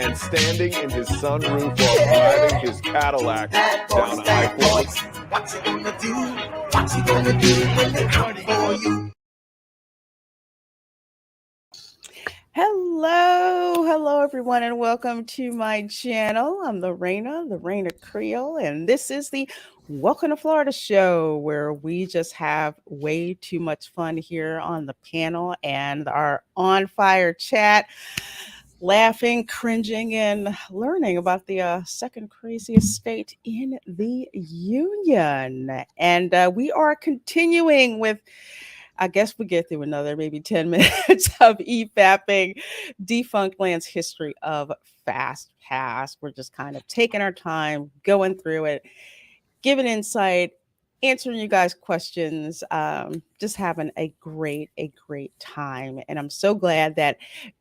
man standing in his sunroof while driving his Cadillac down I-4. What's he gonna do? What's he gonna do when they come for you? Hello everyone, and welcome to my channel. I'm the Raina Creole, and this is the Welcome to Florida show, where we just have way too much fun here on the panel and our on fire chat, laughing, cringing, and learning about the second craziest state in the union. And we are continuing with, I guess we get through another maybe 10 minutes of EFAPing Defunctland's history of FastPass. We're just kind of taking our time, going through it, giving insight, answering you guys' questions, just having a great time. And I'm so glad that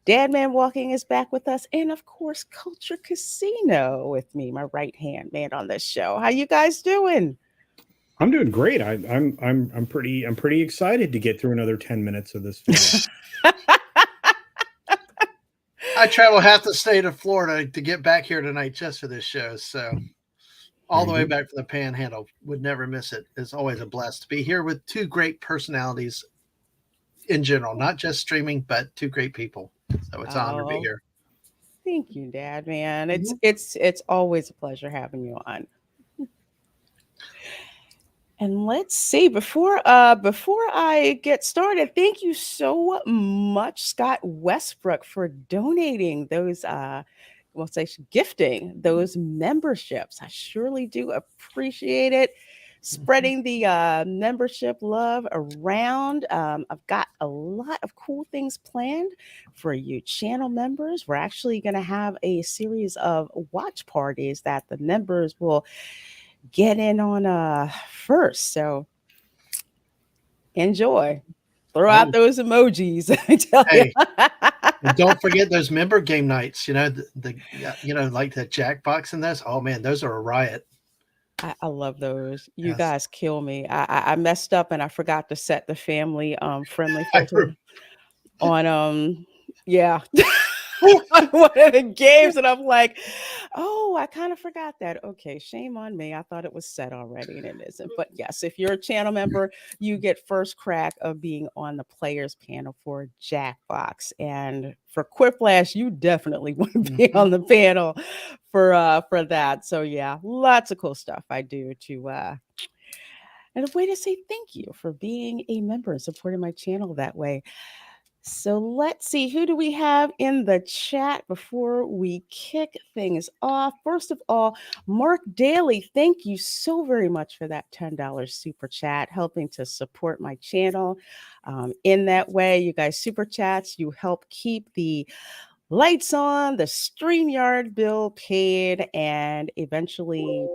Dadman Walking is back with us. And of course, Culture Casino with me, my right-hand man on this show. How you guys doing? I'm doing great. I'm pretty excited to get through another 10 minutes of this video. I travel half the state of Florida to get back here tonight just for this show. So all the way back from the Panhandle, would never miss it. It's always a blast to be here with two great personalities in general, not just streaming, but two great people. So it's an honor to be here. Thank you, Dad, man. It's always a pleasure having you on. And let's see, before I get started, thank you so much, Scott Westbrook, for donating those, gifting those memberships. I surely do appreciate it. Spreading the membership love around. I've got a lot of cool things planned for you channel members. We're actually going to have a series of watch parties that the members will get in on first. So enjoy. Throw out those emojis. I tell you. And don't forget those member game nights. You know, like the Jackbox and those. Oh man, those are a riot. I love those. You guys kill me. I messed up and I forgot to set the family friendly filter on on one of the games, and I'm like, oh, I kind of forgot that. Okay, shame on me. I thought it was set already, and it isn't. But yes, if you're a channel member, you get first crack of being on the players panel for Jackbox. And for Quiplash, you definitely want to be on the panel for that. So yeah, lots of cool stuff I do to and a way to say thank you for being a member and supporting my channel that way. So let's see, who do we have in the chat before we kick things off? First of all, Mark Daly, thank you so very much for that $10 super chat, helping to support my channel. In that way, you guys, super chats, you help keep the lights on, the StreamYard bill paid, and eventually,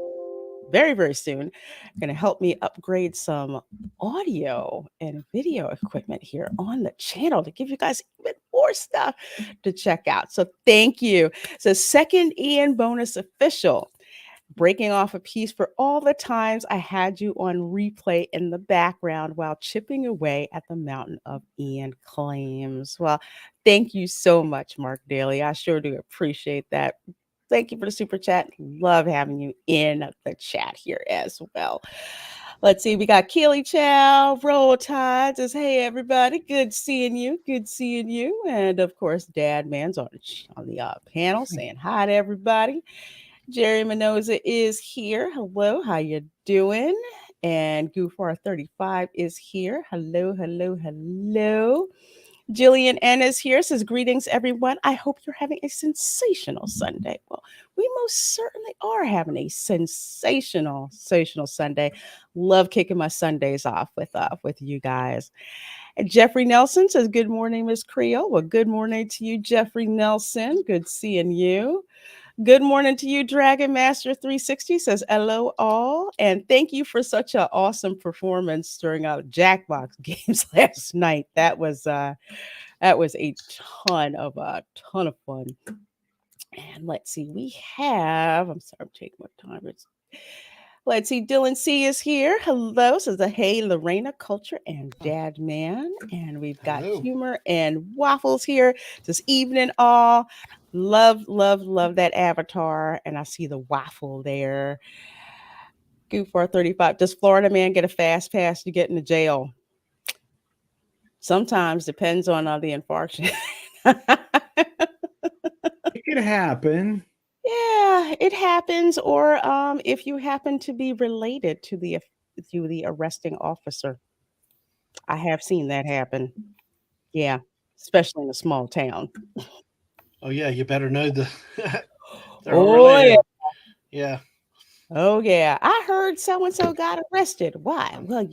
very, very soon, going to help me upgrade some audio and video equipment here on the channel to give you guys even more stuff to check out. So thank you. So second Ian bonus official, breaking off a piece for all the times I had you on replay in the background while chipping away at the mountain of Ian claims. Well, thank you so much, Mark Daly. I sure do appreciate that. Thank you for the super chat. Love having you in the chat here as well. Let's see. We got Keely Chow, Roll Tide says, hey, everybody. Good seeing you. Good seeing you. And of course, Dad Man's on the panel saying hi to everybody. Jerry Minoza is here. Hello. How you doing? And Goofar35 is here. Hello, hello, hello. Jillian N is here, says, greetings, everyone. I hope you're having a sensational Sunday. Well, we most certainly are having a sensational Sunday. Love kicking my Sundays off with you guys. And Jeffrey Nelson says, good morning, Miss Creole. Well, good morning to you, Jeffrey Nelson. Good seeing you. Good morning to you, Dragon Master 360 says, hello all, and thank you for such an awesome performance during our Jackbox games last night. That was a ton of fun. And let's see, we have, I'm sorry, I'm taking my time. Let's see. Dylan C is here. Hello. Says a hey, Lorena, culture and dad man. And we've got Hello. humor and waffles here this evening. All love, love, love that avatar. And I see the waffle there. Goof 435. Does Florida man get a fast pass to get into jail? Sometimes depends on the infraction. It could happen. Yeah, it happens. Or if you happen to be related to the arresting officer. I have seen that happen. Yeah, especially in a small town. Oh yeah, you better know they're all Oh yeah. related. Yeah. Oh yeah. I heard so and so got arrested. Why? Well,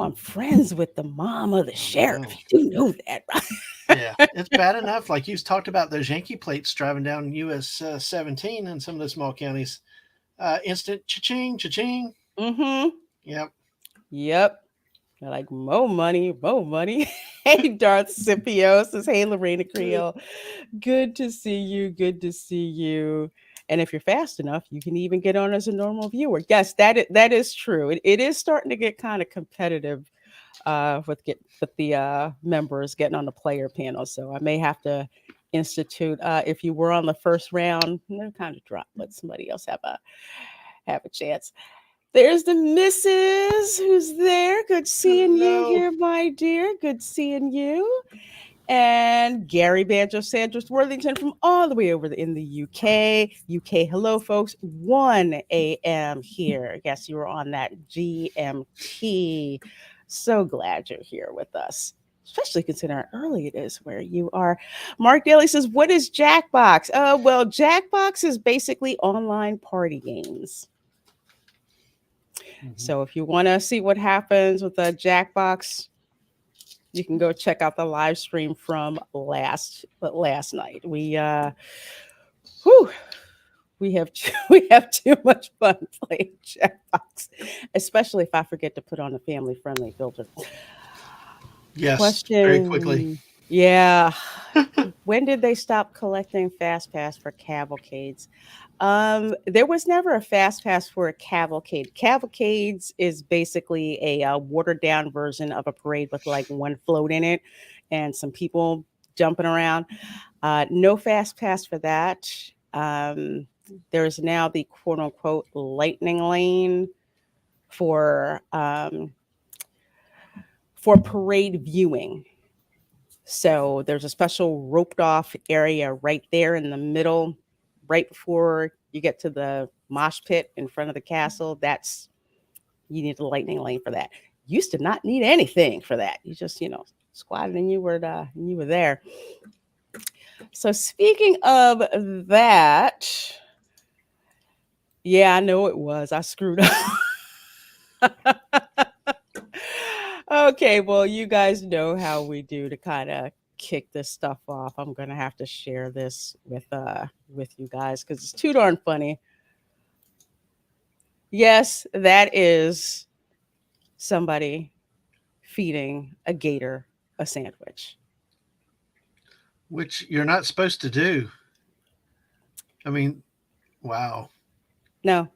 I'm friends with the mom of the sheriff. You do know that, right? Yeah, it's bad enough. Like you've talked about those Yankee plates driving down US 17 in some of the small counties. Instant cha-ching, cha-ching. Mm-hmm. Yep. Yep. They're like, more money, more money. Hey, Darth Scipio says, hey, Lorena Creole. Good to see you. Good to see you. And if you're fast enough, you can even get on as a normal viewer. Yes, that is true. It is starting to get kind of competitive with the members getting on the player panel. So I may have to institute. If you were on the first round, kind of drop. Let somebody else have a chance. There's the missus who's there. Good seeing you here, my dear. Good seeing you. And Gary Banjo Sanders Worthington from all the way over in the UK. UK, hello, folks. 1 a.m. here. Yes, you were on that GMT. So glad you're here with us, especially considering how early it is where you are. Mark Daly says, what is Jackbox? Well, Jackbox is basically online party games. So if you want to see what happens with the Jackbox, you can go check out the live stream from last night. We have too much fun playing Jackbox, especially if I forget to put on a family friendly filter. Yes. Question. Very quickly. Yeah. When did they stop collecting FastPass for cavalcades? There was never a FastPass for a cavalcade. Cavalcades is basically a watered down version of a parade with like one float in it and some people jumping around. No FastPass for that. There's now the quote unquote lightning lane for parade viewing. So there's a special roped off area right there in the middle, right before you get to the mosh pit in front of the castle. You need a lightning lane for that. Used to not need anything for that. You just, squatted and you were there. So speaking of that, yeah, I know it was. I screwed up. Okay, well, you guys know how we do to kind of kick this stuff off. I'm gonna have to share this with you guys because it's too darn funny. Yes, that is somebody feeding a gator a sandwich. Which you're not supposed to do. I mean, wow. No.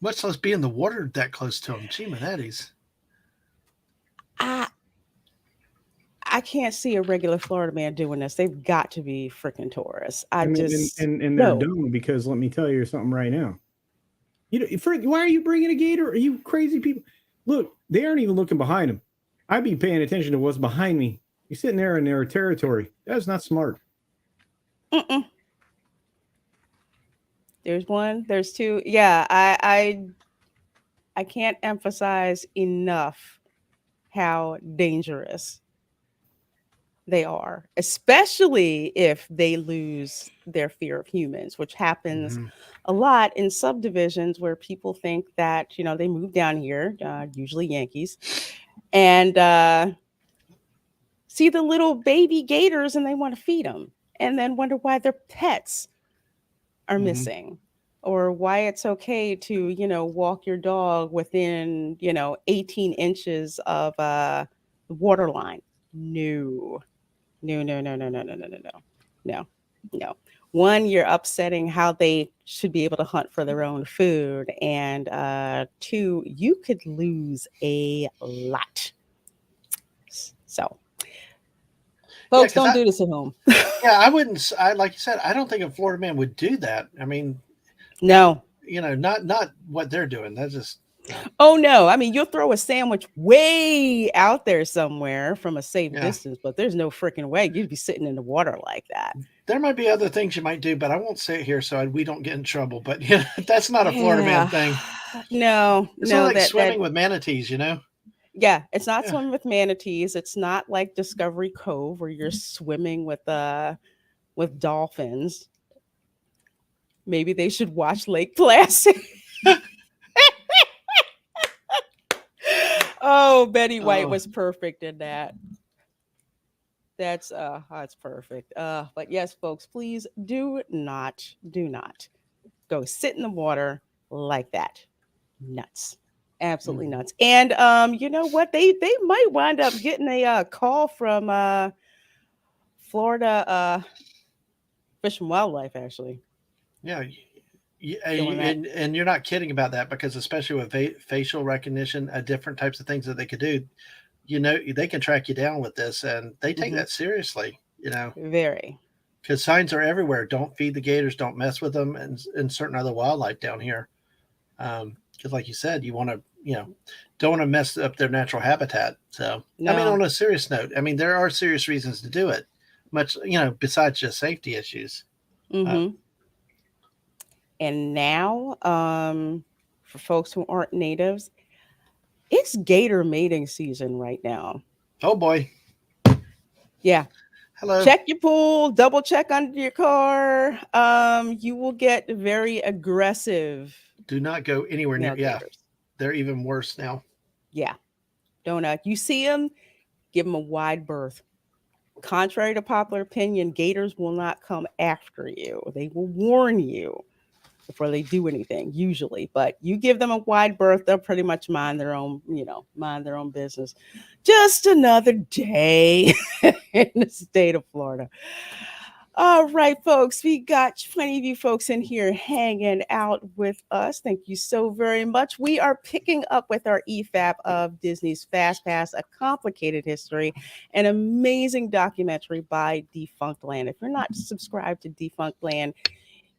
Much less be in the water that close to them. Gee, Manetti's. I can't see a regular Florida man doing this. They've got to be freaking tourists. And they're dumb because let me tell you something right now. Why are you bringing a gator? Are you crazy people? Look, they aren't even looking behind them. I'd be paying attention to what's behind me. You're sitting there in their territory. That's not smart. There's one. There's two. Yeah, I can't emphasize enough how dangerous they are, especially if they lose their fear of humans, which happens a lot in subdivisions where people think that, they move down here, usually Yankees, and see the little baby gators and they want to feed them and then wonder why their pets are missing or why it's okay to, walk your dog within, 18 inches of the water line. No. one, you're upsetting how they should be able to hunt for their own food, and two, you could lose a lot. So, folks, don't do this at home. Yeah, I wouldn't. Like you said, I don't think a Florida man would do that. I mean, no, not what they're doing. That's just. Oh no! I mean, you'll throw a sandwich way out there somewhere from a safe distance, but there's no freaking way you'd be sitting in the water like that. There might be other things you might do, but I won't say it here so we don't get in trouble. But that's not a Florida man thing. No, it's not like swimming with manatees, Yeah, it's not swimming with manatees. It's not like Discovery Cove where you're swimming with dolphins. Maybe they should watch Lake Placid. Oh, Betty White was perfect in that. That's perfect. But yes, folks, please do not go sit in the water like that. Nuts. Absolutely nuts. And you know what? They might wind up getting a call from Florida Fish and Wildlife, actually. Yeah. And you're not kidding about that, because especially with facial recognition, different types of things that they could do, they can track you down with this, and they take that seriously, Very. Because signs are everywhere. Don't feed the gators, don't mess with them, and certain other wildlife down here. Because like you said, you want to, don't want to mess up their natural habitat. So, no. I mean, on a serious note, I mean, there are serious reasons to do it, much, besides just safety issues. And now, for folks who aren't natives, it's gator mating season right now. Oh boy. Yeah. Hello. Check your pool, double check under your car. You will get very aggressive. Do not go anywhere near. Yeah. They're even worse now. Yeah. Don't you see them, give them a wide berth. Contrary to popular opinion, gators will not come after you. They will warn you before they do anything, usually. But you give them a wide berth, they'll pretty much mind their own business. Just another day in the state of Florida. All right, folks, we got plenty of you folks in here hanging out with us. Thank you so very much. We are picking up with our EFAP of Disney's FastPass, A Complicated History, an amazing documentary by Defunctland. If you're not subscribed to Defunctland,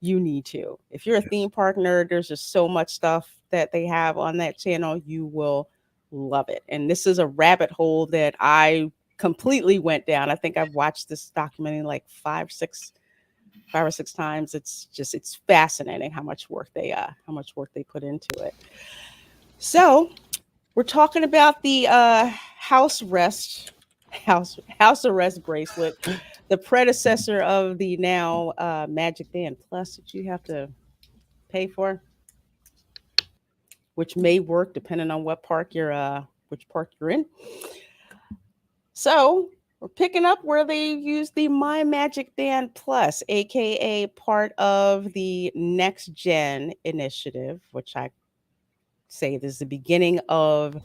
you need to. If you're a theme park nerd, there's just so much stuff that they have on that channel. You will love it. And this is a rabbit hole that I completely went down. I think I've watched this documentary like five or six times. It's fascinating how much work they put into it. So we're talking about the house arrest bracelet, the predecessor of the now Magic Band Plus that you have to pay for, which may work depending on which park you're in. So we're picking up where they use the MyMagic Band Plus, aka part of the Next Gen initiative, which I say this is the beginning of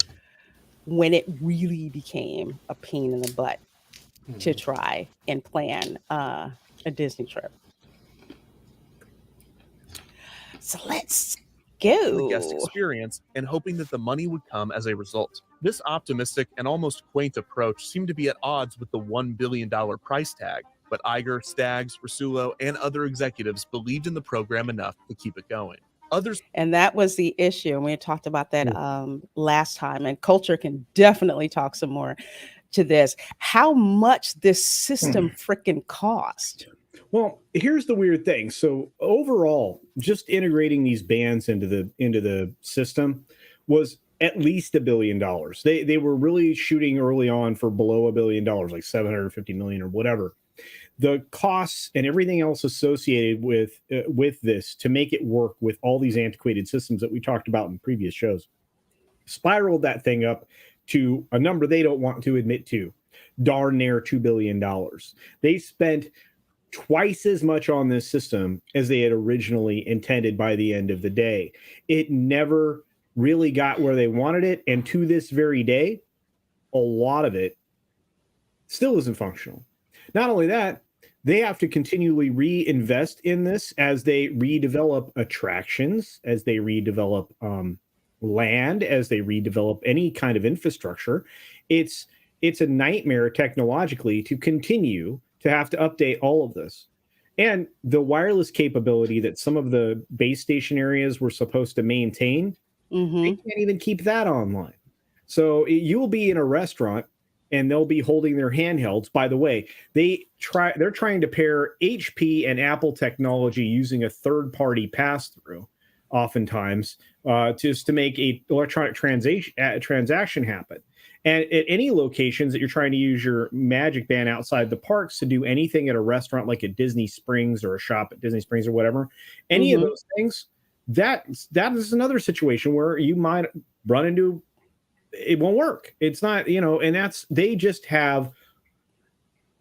when it really became a pain in the butt to try and plan a Disney trip. So let's go. The guest experience and hoping that the money would come as a result. This optimistic and almost quaint approach seemed to be at odds with the $1 billion price tag, but Iger, Staggs, Rasulo, and other executives believed in the program enough to keep it going. And that was the issue. And we talked about that last time, and Culture can definitely talk some more to this. How much this system freaking cost. Well, here's the weird thing. So overall, just integrating these bands into the system was at least $1 billion. They were really shooting early on for below $1 billion, like 750 million or whatever. The costs and everything else associated with this to make it work with all these antiquated systems that we talked about in previous shows spiraled that thing up to a number they don't want to admit to, darn near $2 billion. They spent twice as much on this system as they had originally intended by the end of the day. It never really got where they wanted it, and to this very day, a lot of it still isn't functional. Not only that, they have to continually reinvest in this as they redevelop attractions, as they redevelop land, as they redevelop any kind of infrastructure. It's a nightmare technologically to continue to have to update all of this. And the wireless capability that some of the base station areas were supposed to maintain, they can't even keep that online. So you'll be in a restaurant and they'll be holding their handhelds. By the way, they're trying to pair HP and Apple technology using a third-party pass-through, oftentimes, just to make a electronic transaction happen. And at any locations that you're trying to use your Magic Band outside the parks to do anything at a restaurant like at Disney Springs or a shop at Disney Springs or whatever, any of those things, that is another situation where you might run into it won't work. It's not, and they just have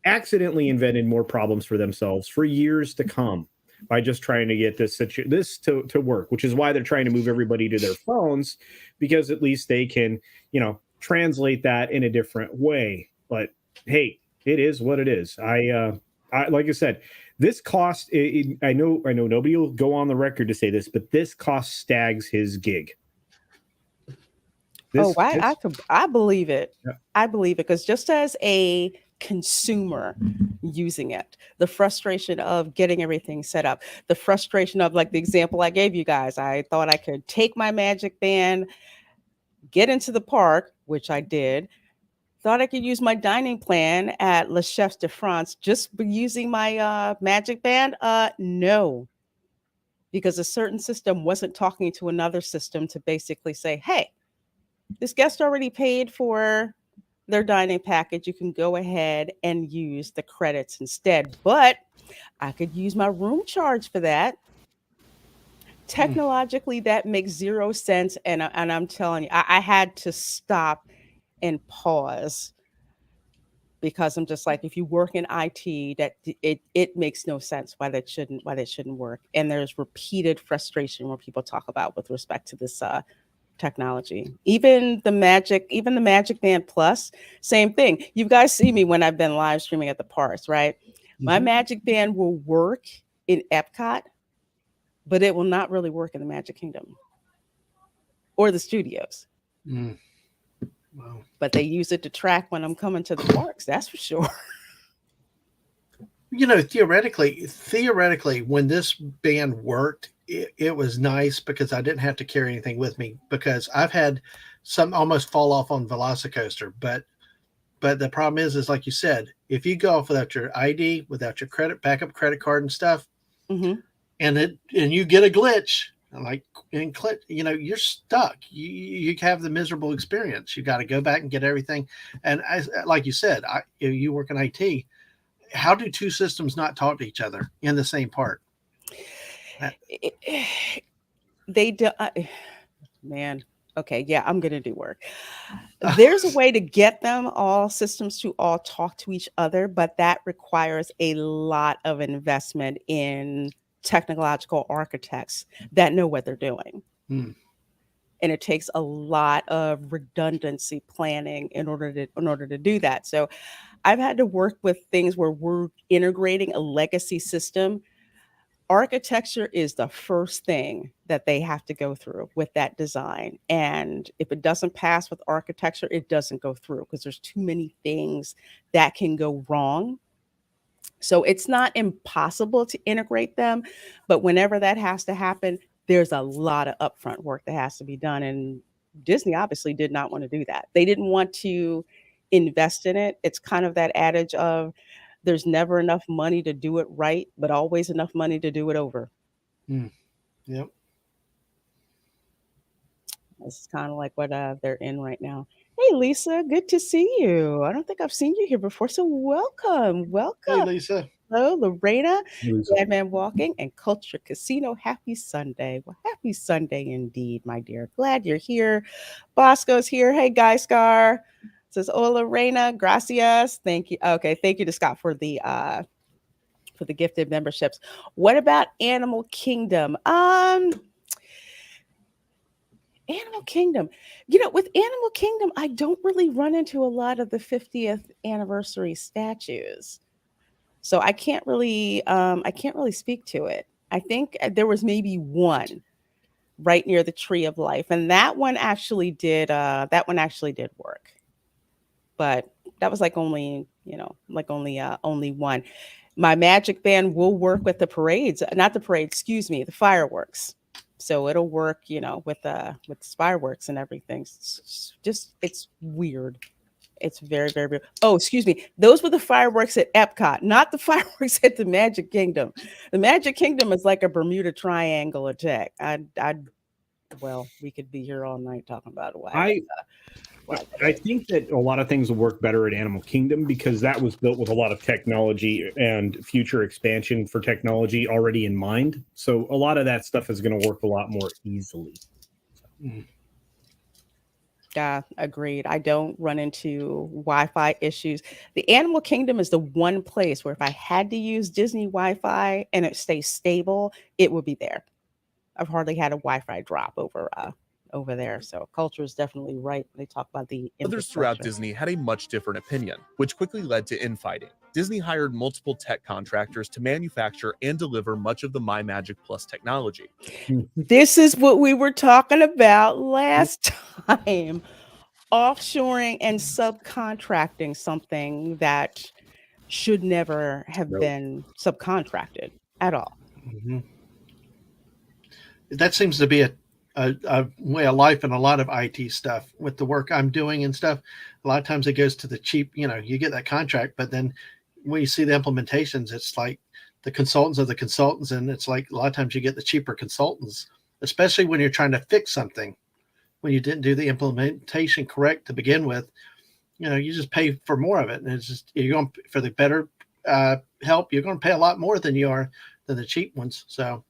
accidentally invented more problems for themselves for years to come by just trying to get this to work, which is why they're trying to move everybody to their phones, because at least they can, translate that in a different way. But hey, it is what it is. I like I said, this cost, I know nobody will go on the record to say this, but this cost Stags his gig. I believe it. Yeah. I believe it, because just as a consumer using it, the frustration of getting everything set up, the frustration of, like the example I gave you guys, I thought I could take my Magic Band, get into the park, which I did, thought I could use my dining plan at Le Chef de France just using my Magic Band. No, because a certain system wasn't talking to another system to basically say, hey, this guest already paid for their dining package. You can go ahead and use the credits instead. But I could use my room charge for that. Technologically, that makes zero sense. And I'm telling you, I had to stop and pause, because I'm just like, if you work in IT, that it makes no sense why that shouldn't work. And there's repeated frustration where people talk about with respect to this technology. Even the Magic Band Plus, same thing. You guys see me when I've been live streaming at the parks, right? My Magic Band will work in Epcot, but it will not really work in the Magic Kingdom or the studios. Wow. But they use it to track when I'm coming to the parks, that's for sure. Theoretically, when this band worked, it was nice because I didn't have to carry anything with me, because I've had some almost fall off on Velocicoaster. But the problem is like you said, if you go off without your ID, without your backup credit card and stuff, and you get a glitch, you're stuck. You have the miserable experience. You got to go back and get everything. And like you said, you work in IT. How do two systems not talk to each other in the same part? They do. Man. Okay. Yeah, I'm going to do work. There's a way to get them all systems to all talk to each other, but that requires a lot of investment in technological architects that know what they're doing. And it takes a lot of redundancy planning in order to do that. So I've had to work with things where we're integrating a legacy system. Architecture is the first thing that they have to go through with that design. And if it doesn't pass with architecture, it doesn't go through, because there's too many things that can go wrong. So it's not impossible to integrate them, but whenever that has to happen, there's a lot of upfront work that has to be done. And Disney obviously did not want to do that. They didn't want to invest in it. It's kind of that adage of there's never enough money to do it right, but always enough money to do it over. Yep. This is kind of like what they're in right now. Hey, Lisa, good to see you. I don't think I've seen you here before, so welcome. Hey, Lisa. Hello, Lorena, Madman Walking, and Culture Casino. Happy Sunday. Well, happy Sunday indeed, my dear. Glad you're here. Bosco's here. Hey, Guy Scar. Says, hola, Reina. Gracias. Thank you. Okay, thank you to Scott for the gifted memberships. What about Animal Kingdom? Animal Kingdom. With Animal Kingdom, I don't really run into a lot of the 50th anniversary statues. So I can't really speak to it. I think there was maybe one right near the Tree of Life, and that one actually did work. But that was like only, only one. My Magic Band will work with the parades, not the parade, excuse me, the fireworks. So it'll work, with fireworks and everything. It's weird. It's very, very weird. Oh, excuse me. Those were the fireworks at Epcot, not the fireworks at the Magic Kingdom. The Magic Kingdom is like a Bermuda Triangle attack. Well, we could be here all night talking about why. I think that a lot of things will work better at Animal Kingdom because that was built with a lot of technology and future expansion for technology already in mind. So a lot of that stuff is going to work a lot more easily. Yeah, agreed. I don't run into Wi-Fi issues. The Animal Kingdom is the one place where if I had to use Disney Wi-Fi and it stays stable, it would be there. I've hardly had a Wi-Fi drop over there. So culture is definitely right when they talk about the Others throughout infrastructure. Disney had a much different opinion, which quickly led to infighting. Disney hired multiple tech contractors to manufacture and deliver much of the MyMagic Plus technology. This is what we were talking about last time. Offshoring and subcontracting something that should never have been subcontracted at all. Mm-hmm. That seems to be a way of life in a lot of IT stuff with the work I'm doing and stuff. A lot of times it goes to the cheap, you get that contract, but then when you see the implementations, it's like the consultants are the consultants. And it's like a lot of times you get the cheaper consultants, especially when you're trying to fix something, when you didn't do the implementation correct to begin with, you just pay for more of it. And it's just, you're going for the better help. You're going to pay a lot more than you are than the cheap ones. So,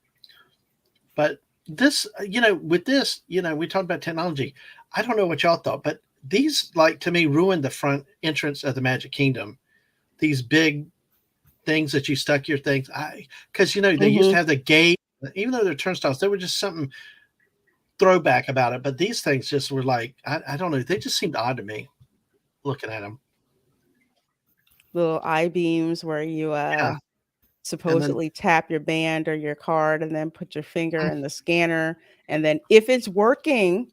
but this, with this, we talked about technology. I don't know what y'all thought, but these, like, to me, ruined the front entrance of the Magic Kingdom. These big things that you stuck your things, because they used to have the gate, even though they're turnstiles, they were just something throwback about it. But these things just were like, I don't know, they just seemed odd to me looking at them. Little I-beams where you supposedly tap your band or your card and then put your finger in the scanner, and then if it's working,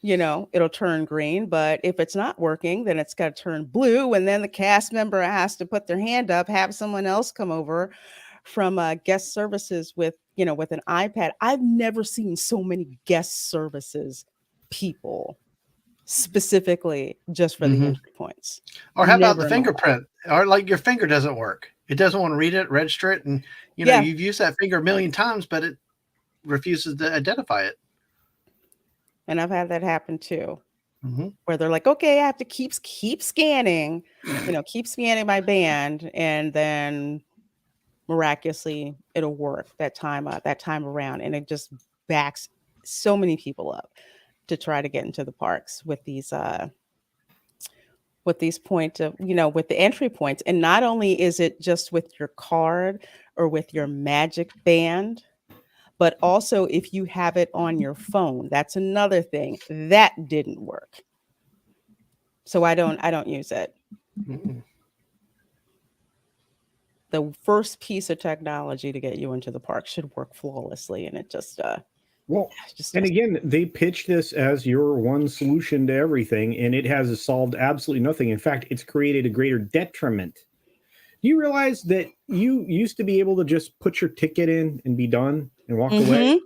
it'll turn green, but if it's not working, then it's got to turn blue, and then the cast member has to put their hand up, have someone else come over from guest services with an iPad. I've never seen so many guest services people specifically just for the entry points. Or how about the fingerprint? Or like your finger doesn't work. It doesn't want to read it, register it. And, you've used that finger a million times, but it refuses to identify it. And I've had that happen too, where they're like, okay, I have to keep scanning, keep scanning my band. And then miraculously it'll work that time around. And it just backs so many people up to try to get into the parks with these points of, with the entry points. And not only is it just with your card or with your Magic Band, but also if you have it on your phone. That's another thing that didn't work. So I don't use it. The first piece of technology to get you into the park should work flawlessly, and it just and again, they pitch this as your one solution to everything, and it has solved absolutely nothing. In fact, it's created a greater detriment. Do you realize that you used to be able to just put your ticket in and be done and walk away? You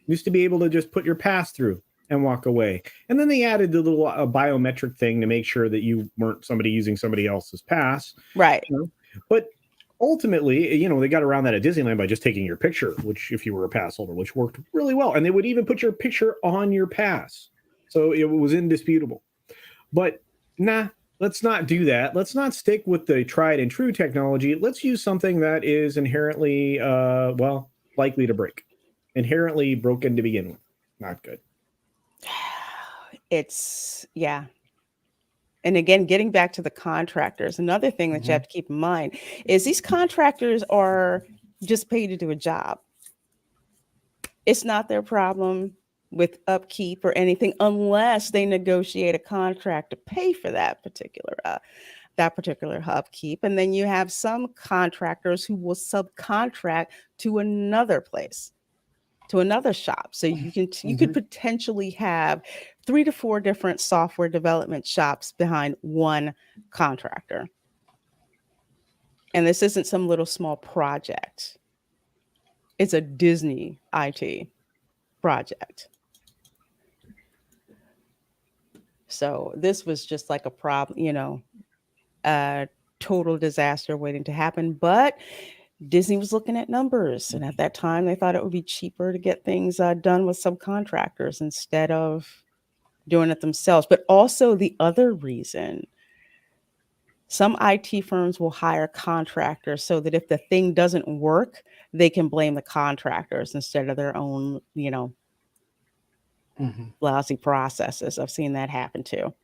used to be able to just put your pass through and walk away. And then they added the little biometric thing to make sure that you weren't somebody using somebody else's pass. Right. But ultimately, they got around that at Disneyland by just taking your picture, which if you were a pass holder, which worked really well. And they would even put your picture on your pass. So it was indisputable. But let's not do that. Let's not stick with the tried and true technology. Let's use something that is inherently, likely to break. Inherently broken to begin with. Not good. And again, getting back to the contractors, another thing that you have to keep in mind is these contractors are just paid to do a job. It's not their problem with upkeep or anything unless they negotiate a contract to pay for that particular that particular upkeep. And then you have some contractors who will subcontract to another place, to another shop. So you could potentially have 3 to 4 different software development shops behind one contractor. And this isn't some little small project. It's a Disney IT project. So this was just like a problem, a total disaster waiting to happen. But Disney was looking at numbers. And at that time, they thought it would be cheaper to get things done with subcontractors instead of doing it themselves. But also the other reason, some IT firms will hire contractors so that if the thing doesn't work, they can blame the contractors instead of their own, lousy processes. I've seen that happen too.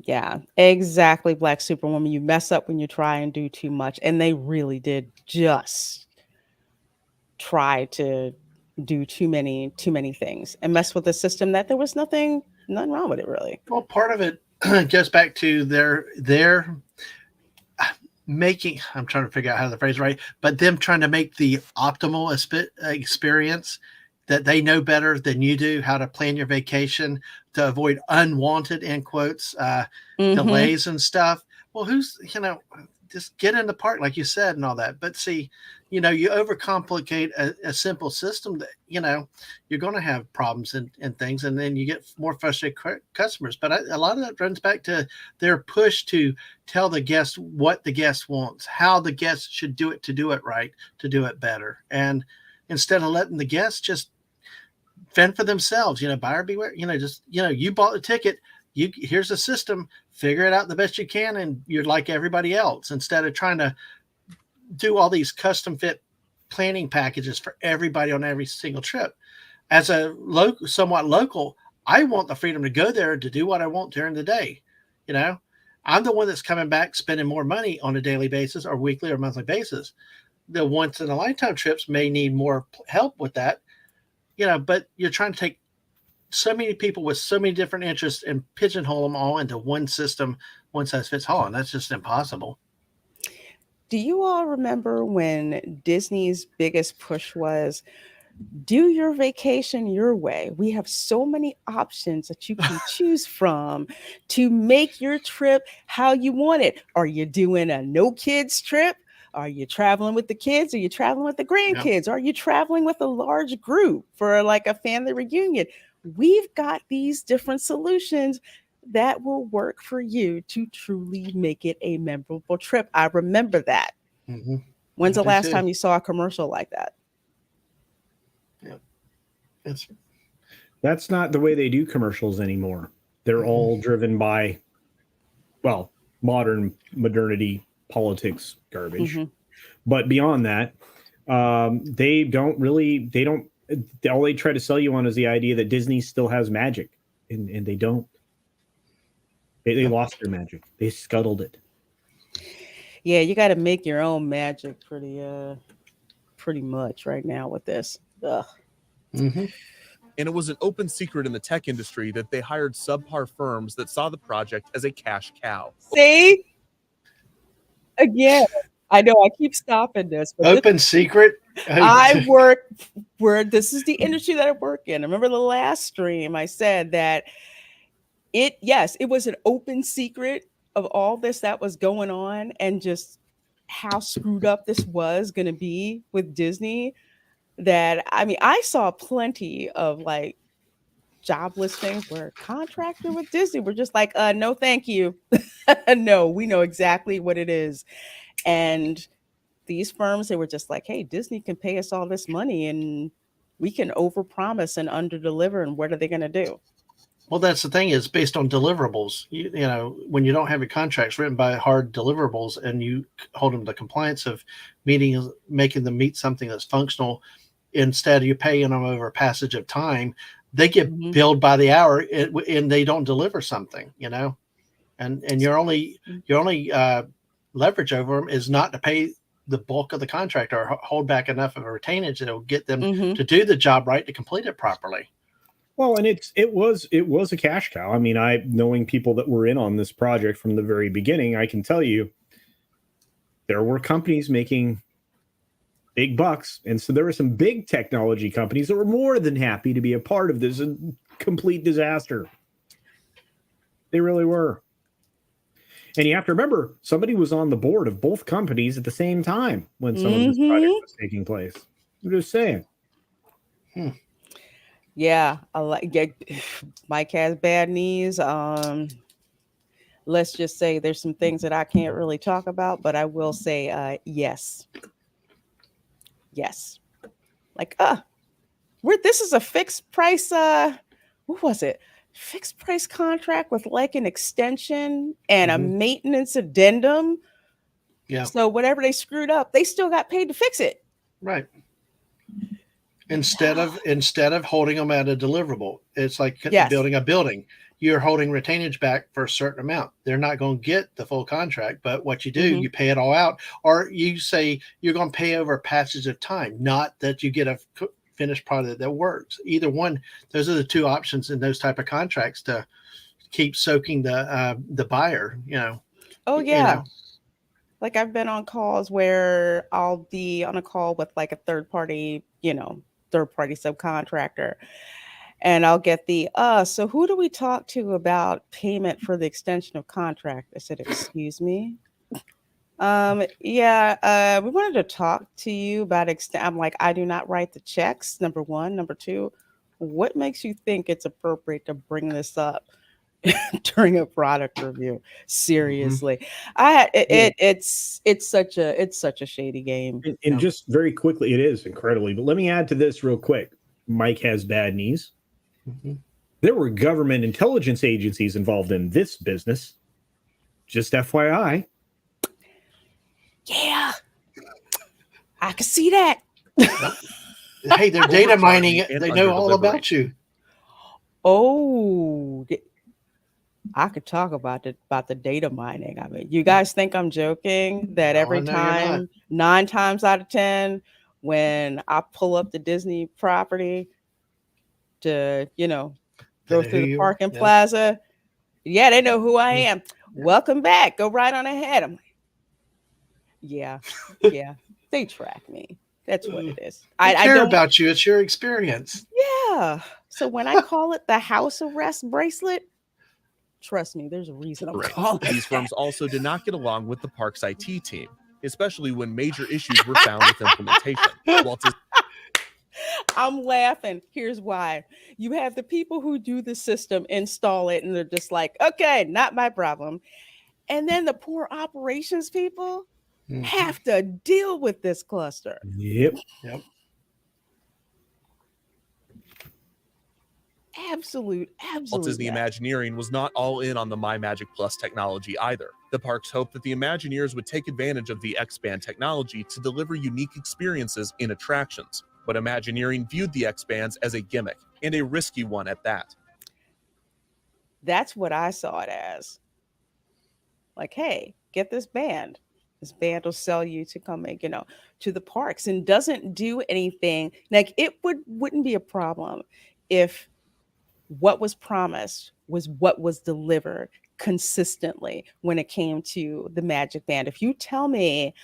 Yeah, exactly. Black Superwoman. You mess up when you try and do too much. And they really did just try to do too many things and mess with the system that there was nothing wrong with it, really. Well, part of it goes back to their making, I'm trying to figure out how the phrase right, but them trying to make the optimal experience, that they know better than you do how to plan your vacation to avoid unwanted, in quotes, delays and stuff. Well, who's, just get in the park, like you said, and all that. But see, you overcomplicate a simple system that, you're going to have problems and things, and then you get more frustrated customers. But a lot of that runs back to their push to tell the guest what the guest wants, how the guest should do it to do it right, to do it better. And instead of letting the guests just fend for themselves, buyer beware, you bought the ticket, here's a system, figure it out the best you can, and you're like everybody else, instead of trying to do all these custom fit planning packages for everybody on every single trip. As a somewhat local, I want the freedom to go there to do what I want during the day. I'm the one that's coming back spending more money on a daily basis or weekly or monthly basis. The once in a lifetime trips may need more help with that, but you're trying to take so many people with so many different interests and pigeonhole them all into one system, one size fits all. And that's just impossible. Do you all remember when Disney's biggest push was do your vacation your way? We have so many options that you can choose from to make your trip how you want it. Are you doing a no kids trip? Are you traveling with the kids? Are you traveling with the grandkids? Are you traveling with a large group for like a family reunion? We've got these different solutions that will work for you to truly make it a memorable trip. I remember that. When's the last time you saw a commercial like that? Yeah. That's not the way they do commercials anymore. They're all driven by, modernity, politics, garbage. But beyond that, all they try to sell you on is the idea that Disney still has magic, and they don't. They lost their magic. They scuttled it. Yeah, you got to make your own magic pretty much right now with this. Ugh. And it was an open secret in the tech industry that they hired subpar firms that saw the project as a cash cow. See? Again, I know I keep stopping this. But open secret? I work where this is the industry that I work in. I remember the last stream I said that it was an open secret of all this that was going on and just how screwed up this was going to be with Disney. That, I saw plenty of like job listings where contractor with Disney were just like, no, thank you. No, we know exactly what it is. And these firms, they were just like, hey, Disney can pay us all this money and we can overpromise and underdeliver. And what are they going to do? Well, that's the thing, is based on deliverables. When you don't have your contracts written by hard deliverables and you hold them to compliance of making them meet something that's functional, instead of you paying them over a passage of time, they get billed by the hour and they don't deliver something, and your only leverage over them is not to pay the bulk of the contract or hold back enough of a retainage that'll get them to do the job right, to complete it properly. Well, and it was a cash cow. I mean, knowing people that were in on this project from the very beginning, I can tell you there were companies making big bucks, and so there were some big technology companies that were more than happy to be a part of this complete disaster. They really were. And you have to remember, somebody was on the board of both companies at the same time when some of this project was taking place. I'm just saying. Yeah, Mike has bad knees. Let's just say there's some things that I can't really talk about, but I will say yes. Yes. Like, this is a fixed price, what was it? Fixed price contract with like an extension and a maintenance addendum. Yeah. So whatever they screwed up, they still got paid to fix it. Right. Instead of holding them at a deliverable, it's like building a building. You're holding retainage back for a certain amount. They're not going to get the full contract, but what you do, you pay it all out, or you say you're going to pay over a passage of time, not that you get a finished product that works. Either one, those are the two options in those type of contracts to keep soaking the buyer. Oh yeah. Like I've been on calls where I'll be on a call with like a third party subcontractor. And I'll get so who do we talk to about payment for the extension of contract? I said, excuse me. We wanted to talk to you about I'm like, I do not write the checks, number one. Number two, what makes you think it's appropriate to bring this up during a product review? Seriously. It's such a shady game. And just very quickly, it is incredibly, but let me add to this real quick. Mike has bad knees. There were government intelligence agencies involved in this business. Just FYI. Yeah. I can see that. Hey, they're data mining. They know all about you. Oh, I could talk about the data mining. I mean, you guys think I'm joking that every time, 9 times out of 10, when I pull up the Disney property to, go through the parking plaza, they know who I am. Welcome back. Go right on ahead. I'm like, yeah, they track me. That's what it is. I care about you. It's your experience. Yeah. So when I call it the house arrest bracelet, trust me, there's a reason I'm calling it. These firms also did not get along with the park's IT team, especially when major issues were found with implementation. I'm laughing. Here's why. You have the people who do the system, install it, and they're just like, okay, not my problem. And then the poor operations people have to deal with this cluster. Yep. Absolute. Walt Disney Imagineering was not all in on the MyMagic Plus technology either. The parks hoped that the Imagineers would take advantage of the X-Band technology to deliver unique experiences in attractions. But Imagineering viewed the X-Bands as a gimmick, and a risky one at that. That's what I saw it as. Like, hey, get this band. This band will sell you to come, to the parks, and doesn't do anything. Like, it wouldn't be a problem if what was promised was what was delivered consistently when it came to the Magic Band. If you tell me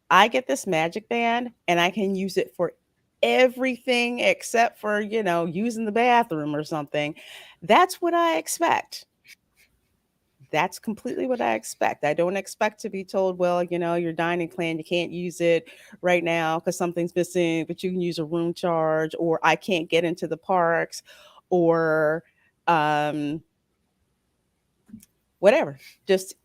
I get this Magic Band and I can use it for everything except for, using the bathroom or something, that's what I expect. That's completely what I expect. I don't expect to be told, well, your dining plan, you can't use it right now because something's missing, but you can use a room charge, or I can't get into the parks, or whatever. Just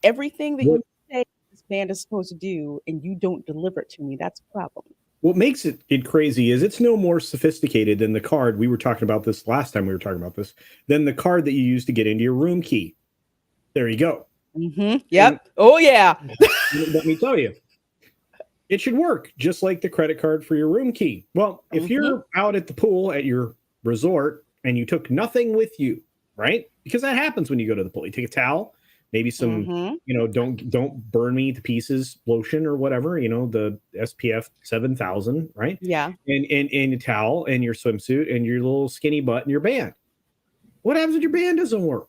everything that you say this band is supposed to do and you don't deliver it to me, that's a problem. What makes it crazy is it's no more sophisticated than the card. We were talking about this last time we were talking about this, than the card that you use to get into your room key. There you go. Yep. And, oh, yeah. Let me tell you, it should work just like the credit card for your room key. Well, if you're out at the pool at your resort and you took nothing with you, right? Because that happens when you go to the pool. You take a towel, maybe some, don't burn me to pieces lotion or whatever, the SPF 7000, right? Yeah. And a towel and your swimsuit and your little skinny butt and your band. What happens if your band doesn't work?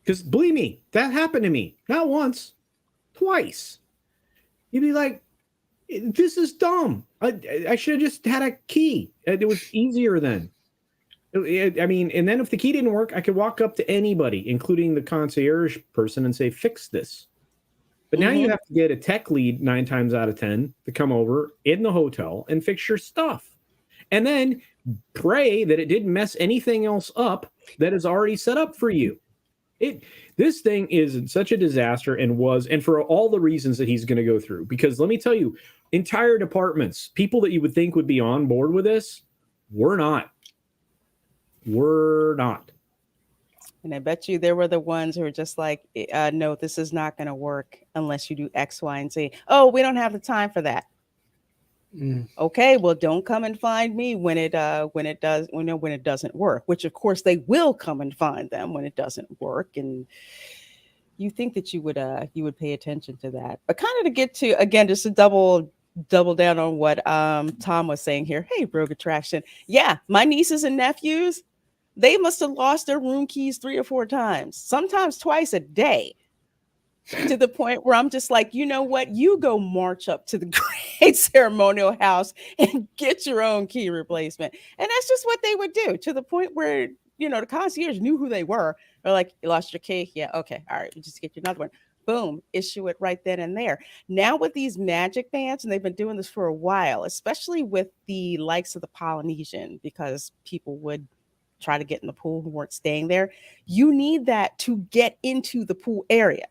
Because believe me, that happened to me. Not once, twice. You'd be like, this is dumb. I should have just had a key. It was easier then. I mean, and then if the key didn't work, I could walk up to anybody, including the concierge person, and say, fix this. But now you have to get a tech lead 9 times out of 10 to come over in the hotel and fix your stuff. And then pray that it didn't mess anything else up that is already set up for you. This thing is such a disaster and for all the reasons that he's going to go through. Because let me tell you, entire departments, people that you would think would be on board with this, we're not. We're not. And I bet you there were the ones who were just like, no, this is not going to work unless you do X, Y, and Z. Oh, we don't have the time for that. Okay, well, don't come and find me when it doesn't work, which of course they will come and find them when it doesn't work. And you think that you would pay attention to that. But kind of to get to, again, just to double down on what Tom was saying here. Hey, Rogue Attraction. Yeah, my nieces and nephews, they must have lost their room keys 3 or 4 times, sometimes twice a day, to the point where I'm just like, you know what? You go march up to the great ceremonial house and get your own key replacement. And that's just what they would do, to the point where, the concierge knew who they were. They're like, you lost your key? Yeah, okay. All right, you just get you another one. Boom, issue it right then and there. Now with these magic bands, and they've been doing this for a while, especially with the likes of the Polynesian, because people would try to get in the pool who weren't staying there. You need that to get into the pool area.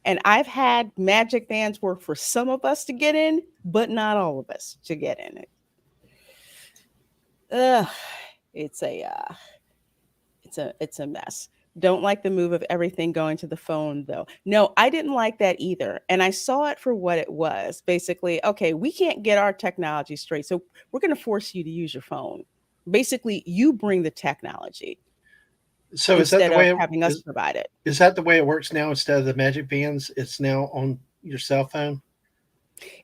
And I've had magic bands work for some of us to get in, but not all of us to get in it. It's a mess. Don't like the move of everything going to the phone, though. No, I didn't like that either. And I saw it for what it was. Basically, okay, we can't get our technology straight, so we're going to force you to use your phone. Basically, you bring the technology. So is that the way having us provide it? Is that the way it works now? Instead of the magic bands, it's now on your cell phone?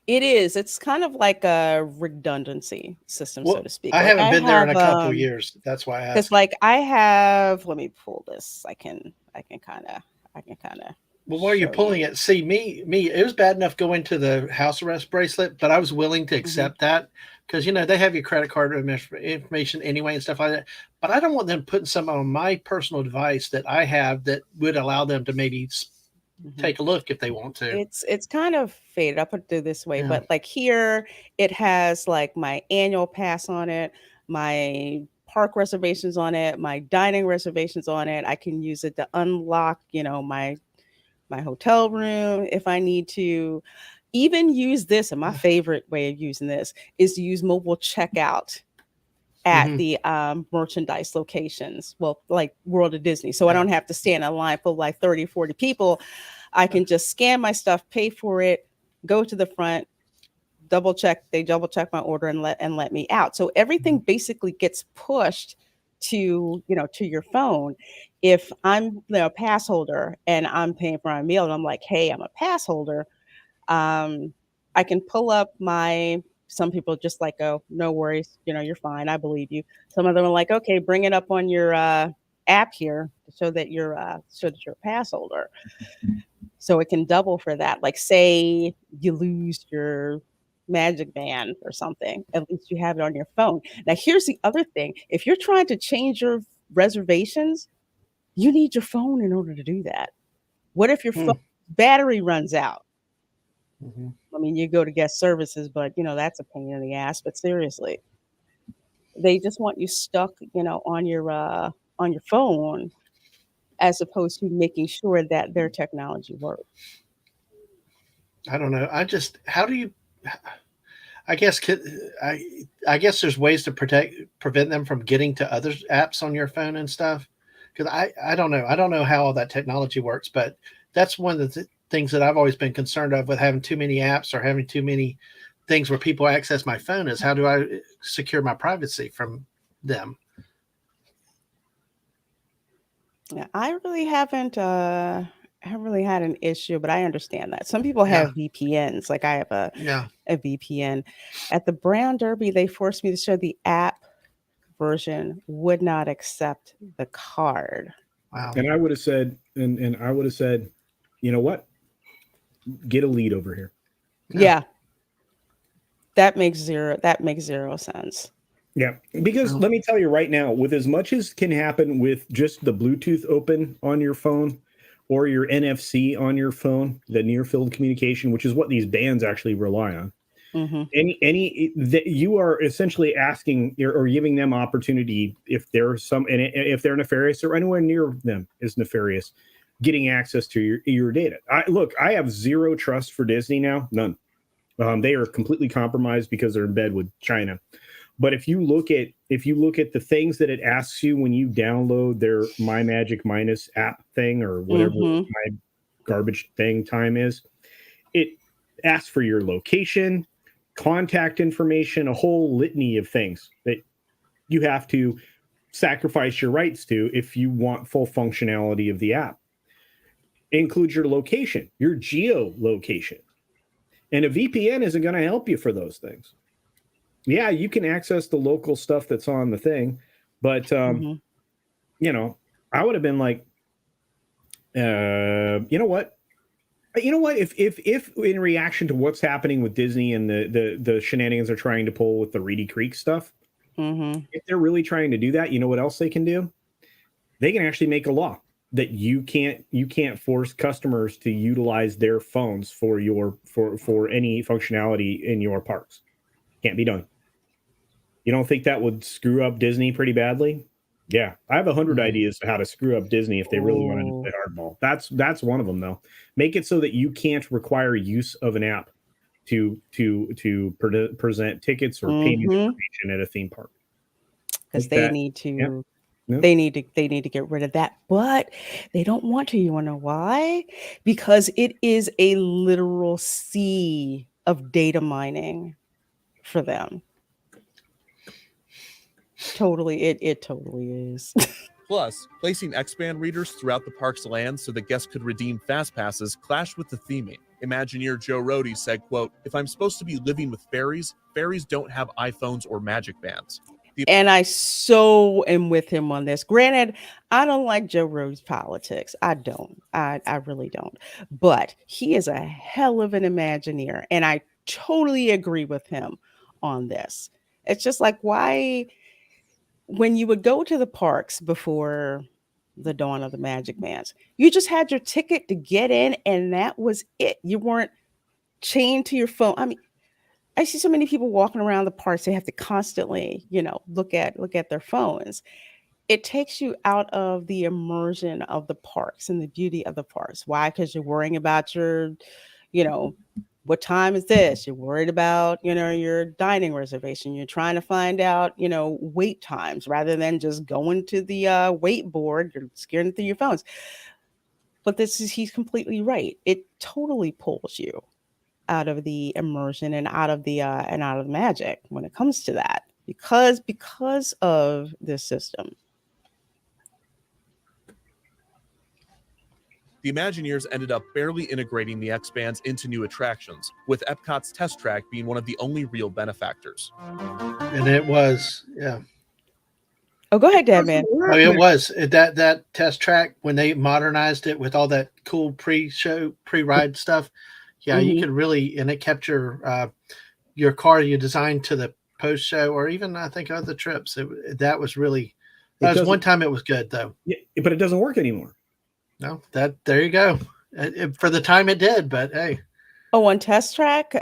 It is. It's kind of like a redundancy system, so to speak. I haven't been there in a couple of years. That's why I asked. Because I have, let me pull this. I can kind of. Well, while you're pulling it, see me, it was bad enough going to the house arrest bracelet, but I was willing to accept that because, they have your credit card information anyway and stuff like that. But I don't want them putting something on my personal device that I have that would allow them to maybe take a look if they want to. It's kind of faded. I'll put it this way, but like here, it has like my annual pass on it, my park reservations on it, my dining reservations on it. I can use it to unlock, my hotel room if I need to. Even use this, and my favorite way of using this is to use mobile checkout at the merchandise locations. Well, like World of Disney. So I don't have to stand in line for like 30, 40 people. I can just scan my stuff, pay for it, go to the front, double check my order and let me out. So everything basically gets pushed to your phone. If I'm a pass holder and I'm paying for my meal and I'm like, hey, I'm a pass holder, I can pull up some people just like, oh, no worries, you're fine, I believe you. Some of them are like, okay, bring it up on your app here to show that you're a pass holder. So it can double for that. Like, say you lose your magic band or something, at least you have it on your phone. Now, here's the other thing. If you're trying to change your reservations, you need your phone in order to do that. What if your phone battery runs out? I mean, you go to guest services, but that's a pain in the ass. But seriously, they just want you stuck, on your phone, as opposed to making sure that their technology works. I don't know. I guess there's ways to prevent them from getting to other apps on your phone and stuff. Because I don't know. I don't know how all that technology works, but that's one of the things that I've always been concerned of with having too many apps or having too many things where people access my phone is how do I secure my privacy from them? Yeah, I haven't really had an issue, but I understand that. Some people Yeah, have VPNs. Like I have yeah. a VPN. At the Brown Derby, they forced me to show the app version would not accept the card. Wow. And I would have said, and I would have said, you know what? Get a lead over here. Yeah. Yeah, that makes zero sense. Yeah, because Well, let me tell you right now, with as much as can happen with just the Bluetooth open on your phone or your NFC on your phone, the near field communication, which is what these bands actually rely on. Hmm. Any that you are essentially asking or giving them opportunity if there's some and if they're nefarious or anywhere near them is nefarious, getting access to your data. I have zero trust for Disney now, none. They are completely compromised because they're in bed with China. But if you look at the things that it asks you when you download their MyMagic minus app thing or whatever Hmm. my garbage thing time is, it asks for your location, contact information, a whole litany of things that you have to sacrifice your rights to if you want full functionality of the app. It includes your location, your geolocation. And a VPN isn't going to help you for those things. Yeah, you can access the local stuff that's on the thing, but Hmm. you know, I would have been like, you know what? If in reaction to what's happening with Disney and the shenanigans they're trying to pull with the Reedy Creek stuff, Hmm. if they're really trying to do that, you know what else they can do? They can actually make a law that you can't force customers to utilize their phones for any functionality in your parks. Can't be done. You don't think that would screw up Disney pretty badly? Yeah, I have 100 ideas how to screw up Disney if they really wanted to Oh. play hardball. That's one of them though. Make it so that you can't require use of an app to present tickets or payment Hmm. information at a theme park. Because Like that. Yeah. No. they need to get rid of that, but they don't want to. You want to know why? Because it is a literal sea of data mining for them. Totally, it totally is. Plus, placing X-Band readers throughout the park's land so that guests could redeem fast passes clashed with the theming. Imagineer Joe Rohde said, quote, "If I'm supposed to be living with fairies, fairies don't have iPhones or magic bands." And I so am with him on this. Granted, I don't like Joe Rogan's politics. I don't. I really don't. But he is a hell of an Imagineer, and I totally agree with him on this. It's just like why when you would go to the parks before the dawn of the Magic Bands, you just had your ticket to get in, and that was it. You weren't chained to your phone. I mean, I see so many people walking around the parks. They have to constantly, look at their phones. It takes you out of the immersion of the parks and the beauty of the parks. Why? Because you're worrying about you know, what time is this? You're worried about, your dining reservation. You're trying to find out, wait times rather than just going to the wait board. You're scaring through your phones. But he's completely right. It totally pulls you out of the immersion and out of the magic when it comes to that because of this system. The Imagineers ended up barely integrating the X-Bands into new attractions, with Epcot's test track being one of the only real benefactors. And it was, yeah. Oh, go ahead, Dad, man. Oh, it was that test track when they modernized it with all that cool pre-show, pre-ride stuff. Yeah, you Mhm. could really, and it kept your car you designed to the post-show, or even I think other trips. That was really that was one time it was good though. Yeah, but it doesn't work anymore. No, there you go. For the time it did, but hey. Oh, on test track, Yeah.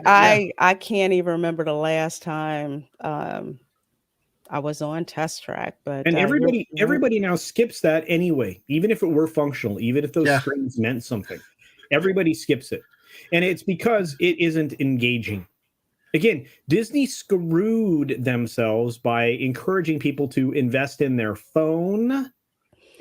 I can't even remember the last time I was on test track, but And you're right. everybody now skips that anyway, even if it were functional, even if those Yeah. screens meant something. Everybody skips it. And it's because it isn't engaging. Again, Disney screwed themselves by encouraging people to invest in their phone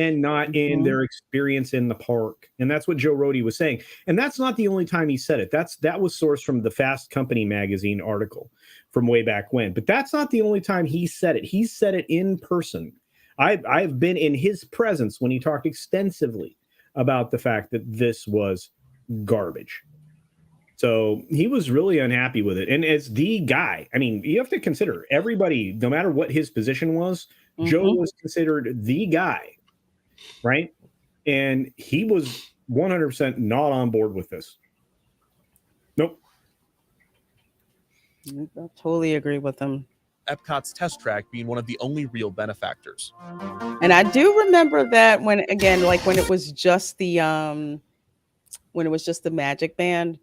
and not in Mhm. their experience in the park. And that's what Joe Rohde was saying. And that's not the only time he said it. That was sourced from the Fast Company magazine article from way back when. But that's not the only time he said it. He said it in person I've been in his presence when he talked extensively about the fact that this was garbage. So he was really unhappy with it. And as the guy, I mean, you have to consider everybody, no matter what his position was, Joe was considered the guy, right? And he was 100% not on board with this. Nope. I totally agree with him. Epcot's test track being one of the only real benefactors. And I do remember that when it was just the Magic Band,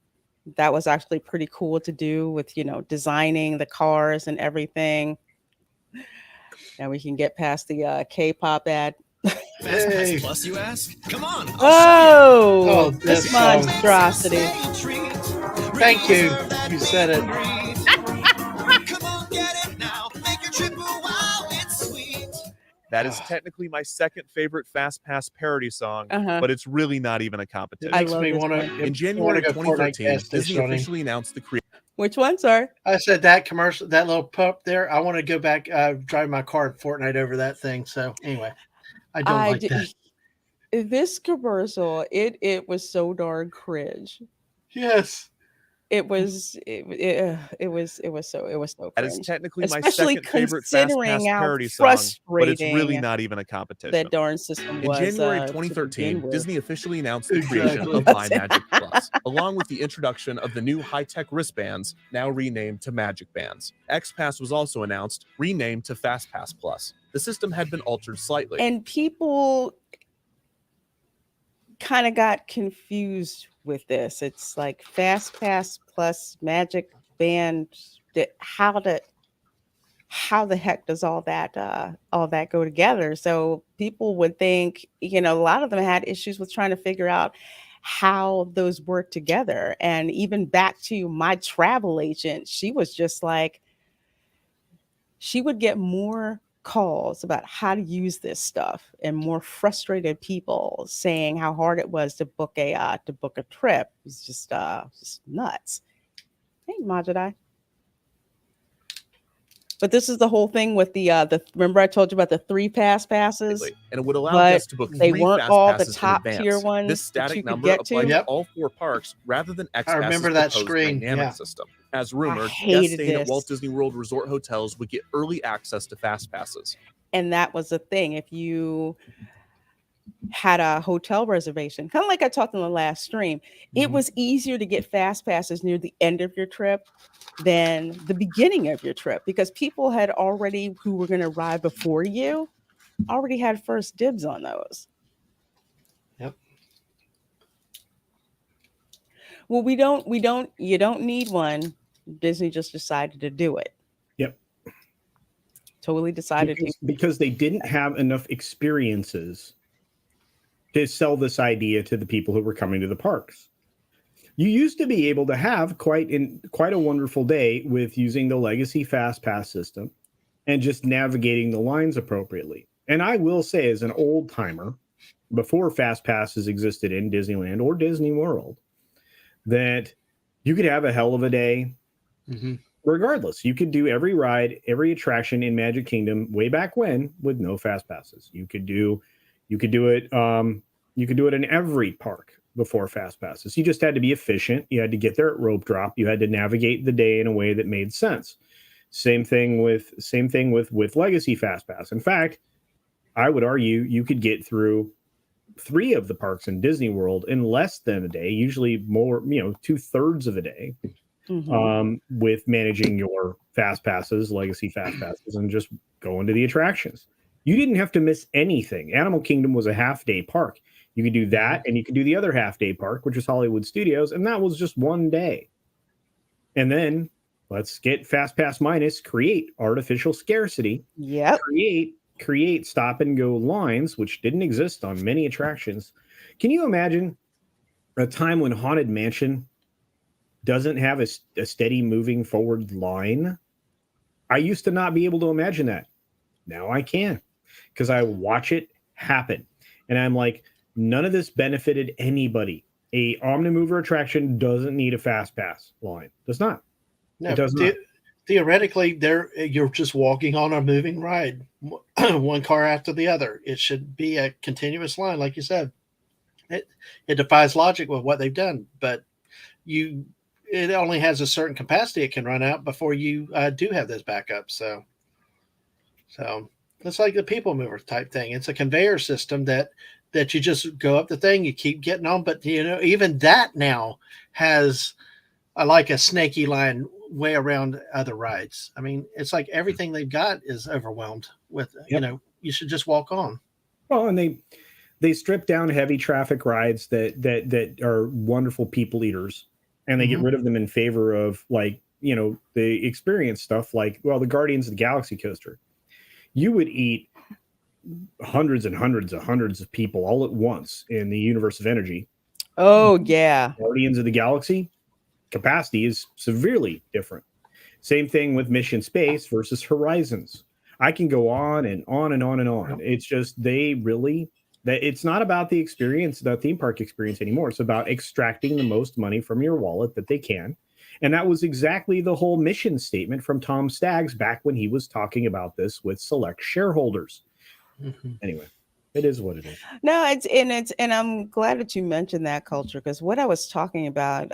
that was actually pretty cool to do with, designing the cars and everything. Now we can get past the K-pop ad. FastPass Plus, you ask? Come on. Oh, this this song. monstrosity. Thank you. You said it. Come on, get it now. Make your trip a wow, it's sweet. That is technically my second favorite FastPass parody song, Uh-huh. but it's really not even a competition. It makes love me this want one. to. In January 2013, Disney officially announced the creation Which one, sir? I said that commercial, that little pup there. I want to go back, drive my car at Fortnite over that thing. So anyway, I don't like that. This commercial, it was so darn cringe. Yes. It was so That is cringe. technically my Especially second favorite considering FastPass how parody song, but it's really frustrating not even a competition. that darn system In was. January to 2013, begin with. Disney officially announced the creation of Exactly. MyMagic Plus, along with the introduction of the new high-tech wristbands, now renamed to Magic Bands. XPass was also announced, renamed to FastPass Plus. The system had been altered slightly. And people kind of got confused with this. It's like FastPass Plus Magic Band. How the heck does all that go together? So people would think, a lot of them had issues with trying to figure out how those work together. And even back to my travel agent, she was just like, she would get more calls about how to use this stuff and more frustrated people saying how hard it was to book a trip. It was just nuts. Hey, Majidai. But this is the whole thing with the remember I told you about the 3 passes, and it would allow but guests to book they 3 weren't fast all the passes in top advance. tier ones This that you static could number get applied to. to Yep. all 4 parks rather than I remember XPass's that proposed screen, dynamic yeah. system. As rumored, guests hated staying at this. Walt Disney World Resort hotels would get early access to fast passes. And that was the thing. If you had a hotel reservation, kind of like I talked in the last stream, it Mhm. was easier to get fast passes near the end of your trip than the beginning of your trip, because people had already, who were going to arrive before you, already had first dibs on those. Yep. Well, you don't need one. Disney just decided to do it. Yep. Totally decided because they didn't have enough experiences to sell this idea to the people who were coming to the parks. You used to be able to have quite a wonderful day with using the legacy FastPass system and just navigating the lines appropriately. And I will say, as an old timer, before FastPasses existed in Disneyland or Disney World, that you could have a hell of a day. Mm-hmm. Regardless, you could do every ride, every attraction in Magic Kingdom way back when with no fast passes. You could do it in every park before fast passes. You just had to be efficient. You had to get there at rope drop. You had to navigate the day in a way that made sense. Same thing with legacy fast pass. In fact, I would argue you could get through 3 of the parks in Disney World in less than a day, usually more, 2/3 of a day. With managing your fast passes, legacy fast passes, and just going to the attractions. You didn't have to miss anything. Animal Kingdom was a half-day park. You could do that, and you could do the other half-day park, which is Hollywood Studios, and that was just one day. And then let's get FastPass minus, create artificial scarcity. Yep. Create stop-and-go lines, which didn't exist on many attractions. Can you imagine a time when Haunted Mansion doesn't have a steady moving forward line? I used to not be able to imagine that. Now I can, because I watch it happen. And I'm like, none of this benefited anybody. A Omnimover attraction doesn't need a fast pass line. Does not. No, It does not. theoretically, you're just walking on a moving ride, one car after the other. It should be a continuous line, like you said. It defies logic with what they've done, but it only has a certain capacity it can run out before you do have those backups. So it's like the people mover type thing. It's a conveyor system that you just go up the thing, you keep getting on, but even that now has like a snaky line way around other rides. I mean, it's like everything they've got is overwhelmed with. Yep. You should just walk on. Well, and they strip down heavy traffic rides that are wonderful people eaters, and they get rid of them in favor of the experience stuff like the Guardians of the Galaxy coaster. You would eat hundreds and hundreds of people all at once in the universe of energy. Oh yeah. Guardians of the Galaxy capacity is severely different. Same thing with Mission Space versus Horizons. I can go on and on and on and on. It's just it's not about the experience, the theme park experience anymore. It's about extracting the most money from your wallet that they can. And that was exactly the whole mission statement from Tom Staggs back when he was talking about this with select shareholders. Anyway, it is what it is. No, and I'm glad that you mentioned that, Culture, because what I was talking about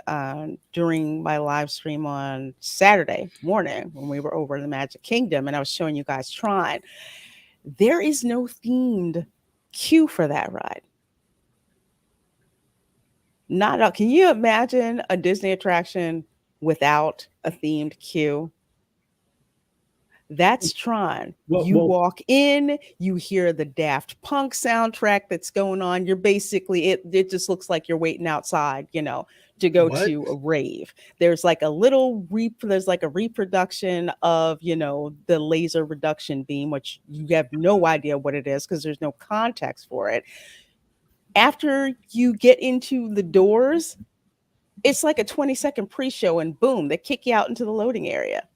during my live stream on Saturday morning when we were over in the Magic Kingdom and I was showing you guys Tron, there is no themed queue for that ride. Can you imagine a Disney attraction without a themed queue? That's Tron. You walk in, you hear the Daft Punk soundtrack that's going on. You're basically, it just looks like you're waiting outside, to go to a rave. There's like a reproduction of, the laser reduction beam, which you have no idea what it is because there's no context for it. After you get into the doors, it's like a 20-second pre-show and boom, they kick you out into the loading area.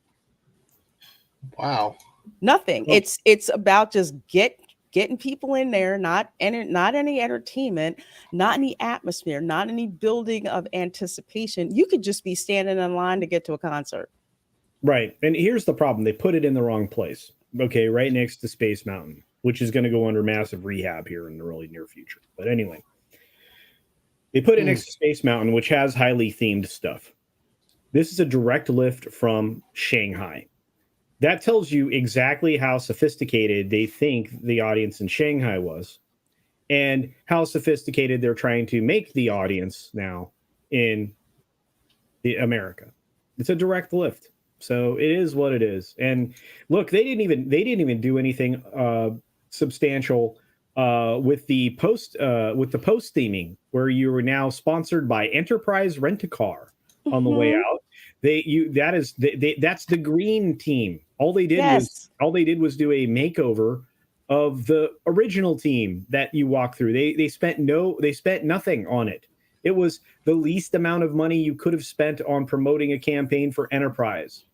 Wow. Nothing. Well, it's about just getting people in there, not any entertainment, not any atmosphere, not any building of anticipation. You could just be standing in line to get to a concert. Right. And here's the problem. They put it in the wrong place. Okay, right next to Space Mountain, which is going to go under massive rehab here in the really near future. But anyway, they put it next to Space Mountain, which has highly themed stuff. This is a direct lift from Shanghai. That tells you exactly how sophisticated they think the audience in Shanghai was and how sophisticated they're trying to make the audience now in America. It's a direct lift. So it is what it is. And look, they didn't even do anything substantial with the post theming, where you were now sponsored by Enterprise Rent-A-Car on the way out. That's the green team. All they did was do a makeover of the original team that you walk through. They spent nothing on it. It was the least amount of money you could have spent on promoting a campaign for Enterprise.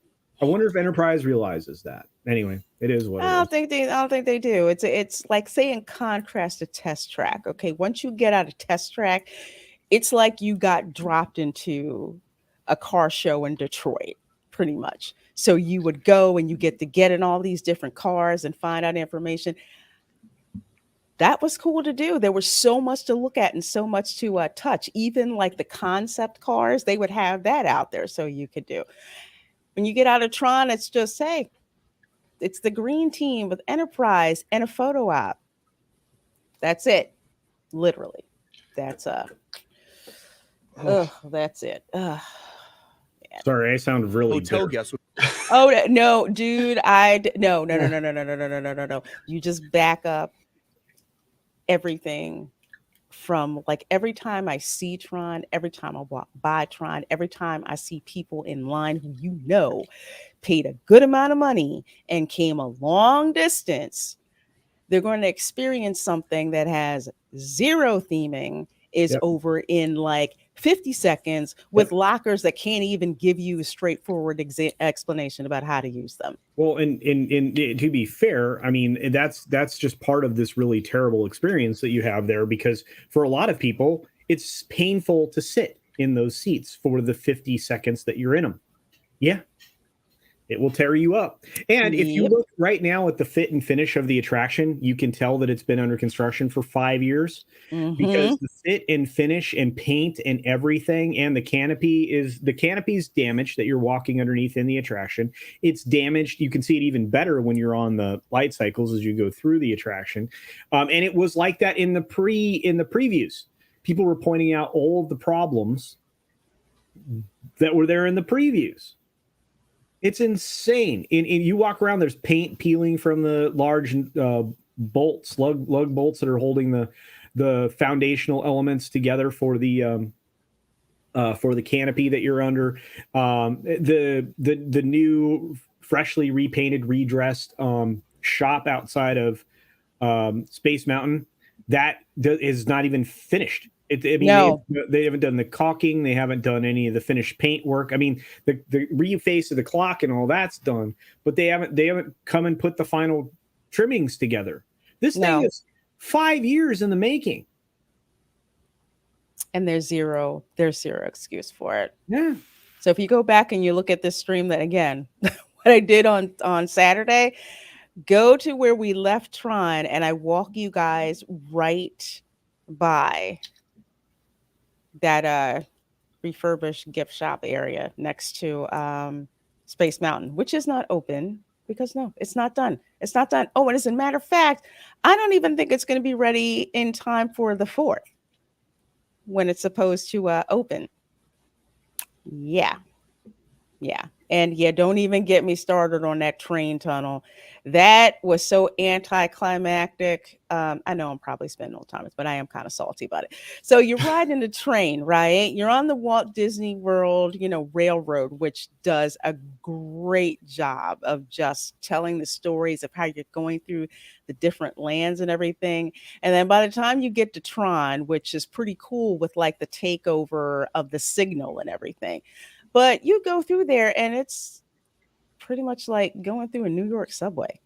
I wonder if Enterprise realizes that. Anyway, it is what it is. I don't think they do. It's like, say, in contrast to Test Track. Okay, once you get out of Test Track, it's like you got dropped into a car show in Detroit, pretty much. So you would go and you get to get in all these different cars and find out information. That was cool to do. There was so much to look at and so much to touch. Even like the concept cars, they would have that out there so you could do. When you get out of Tron, it's just, hey, it's the green team with Enterprise and a photo op. That's it. Literally. That's that's it. Sorry, I sound really hotel guests. Oh no, dude! No. You just back up everything from, like, every time I see Tron, every time I walk by Tron, every time I see people in line who paid a good amount of money and came a long distance, they're going to experience something that has zero theming, is over in like 50 seconds with lockers that can't even give you a straightforward explanation about how to use them. Well, and to be fair, I mean, that's just part of this really terrible experience that you have there, because for a lot of people, it's painful to sit in those seats for the 50 seconds that you're in them. Yeah. It will tear you up. And if you Yep. look right now at the fit and finish of the attraction, you can tell that it's been under construction for 5 years because the fit and finish and paint and everything, and the canopy's damaged that you're walking underneath in the attraction. It's damaged. You can see it even better when you're on the light cycles as you go through the attraction. And it was like that in the previews. People were pointing out all of the problems that were there in the previews. It's insane. And you walk around, there's paint peeling from the large bolts, lug bolts that are holding the foundational elements together for the canopy that you're under. The new, freshly repainted, redressed shop outside of Space Mountain that is not even finished. No. They haven't done the caulking. They haven't done any of the finished paint work. I mean, the reface of the clock and all that's done, but they haven't come and put the final trimmings together. This thing is 5 years in the making. And there's zero excuse for it. Yeah. So if you go back and you look at this stream, that again, what I did on Saturday, go to where we left Tron and I walk you guys right by that refurbished gift shop area next to Space Mountain, which is not open because it's not done. It's not done. Oh, and as a matter of fact, I don't even think it's going to be ready in time for the 4th when it's supposed to open. Yeah. And don't even get me started on that train tunnel. That was so anticlimactic. I know I'm probably spending all time, but I am kind of salty about it. So you're riding the train, right? You're on the Walt Disney World, railroad, which does a great job of just telling the stories of how you're going through the different lands and everything. And then by the time you get to Tron, which is pretty cool with like the takeover of the signal and everything. But you go through there and it's pretty much like going through a New York subway.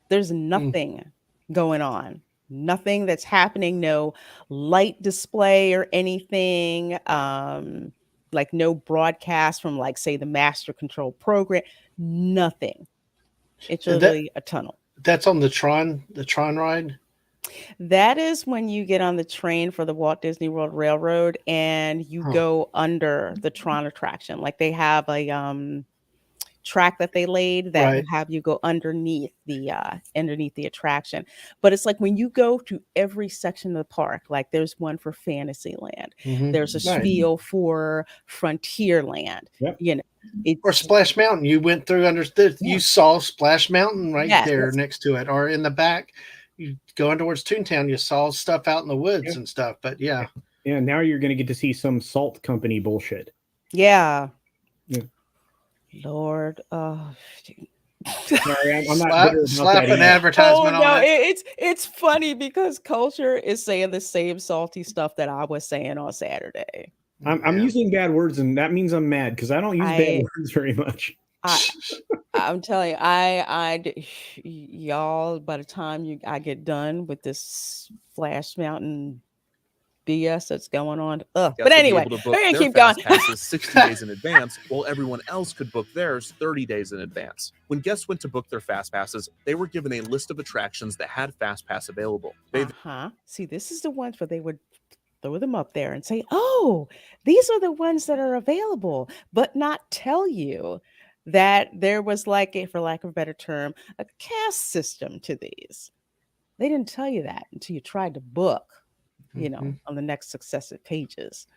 There's nothing going on, nothing that's happening, no light display or anything, like no broadcast from like, say, the master control program, nothing. It's literally a tunnel. That's on the Tron ride? That is when you get on the train for the Walt Disney World Railroad and you go under the Tron attraction. Like they have a track that they laid that will have you go underneath the attraction. But it's like when you go to every section of the park, like there's one for Fantasyland, there's a spiel for Frontierland, or Splash Mountain. You went through you saw Splash Mountain there next to it, or in the back. You going towards Toontown, you saw stuff out in the woods and stuff, but yeah. Now you're going to get to see some salt company bullshit. Yeah. Lord, sorry, I'm not slap an advertisement on it. It's funny because Culture is saying the same salty stuff that I was saying on Saturday. I'm using bad words, and that means I'm mad because I don't use bad words very much. I'm telling you, y'all, by the time I get done with this Flash Mountain BS that's going on. But anyway, we're going to keep going. Passes 60 days in advance, while everyone else could book theirs 30 days in advance. When guests went to book their Fast Passes, they were given a list of attractions that had Fast Pass available. See, this is the ones where they would throw them up there and say, oh, these are the ones that are available, but not tell you that there was like for lack of a better term, a caste system to these. They didn't tell you that until you tried to book, on the next successive pages.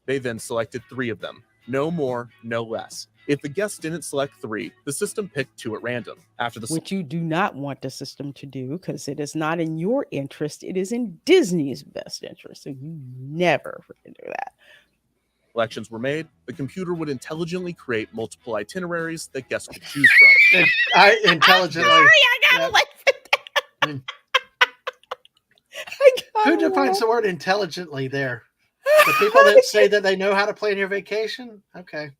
They then selected 3 of them. No more, no less. If the guest didn't select 3, the system picked 2 at random. Which you do not want the system to do because it is not in your interest. It is in Disney's best interest. So you never do that. Selections were made, the computer would intelligently create multiple itineraries that guests could choose from. Intelligently. I'm sorry, I gotta laugh at that. Who defines the word intelligently there? The people that say that they know how to plan your vacation? Okay.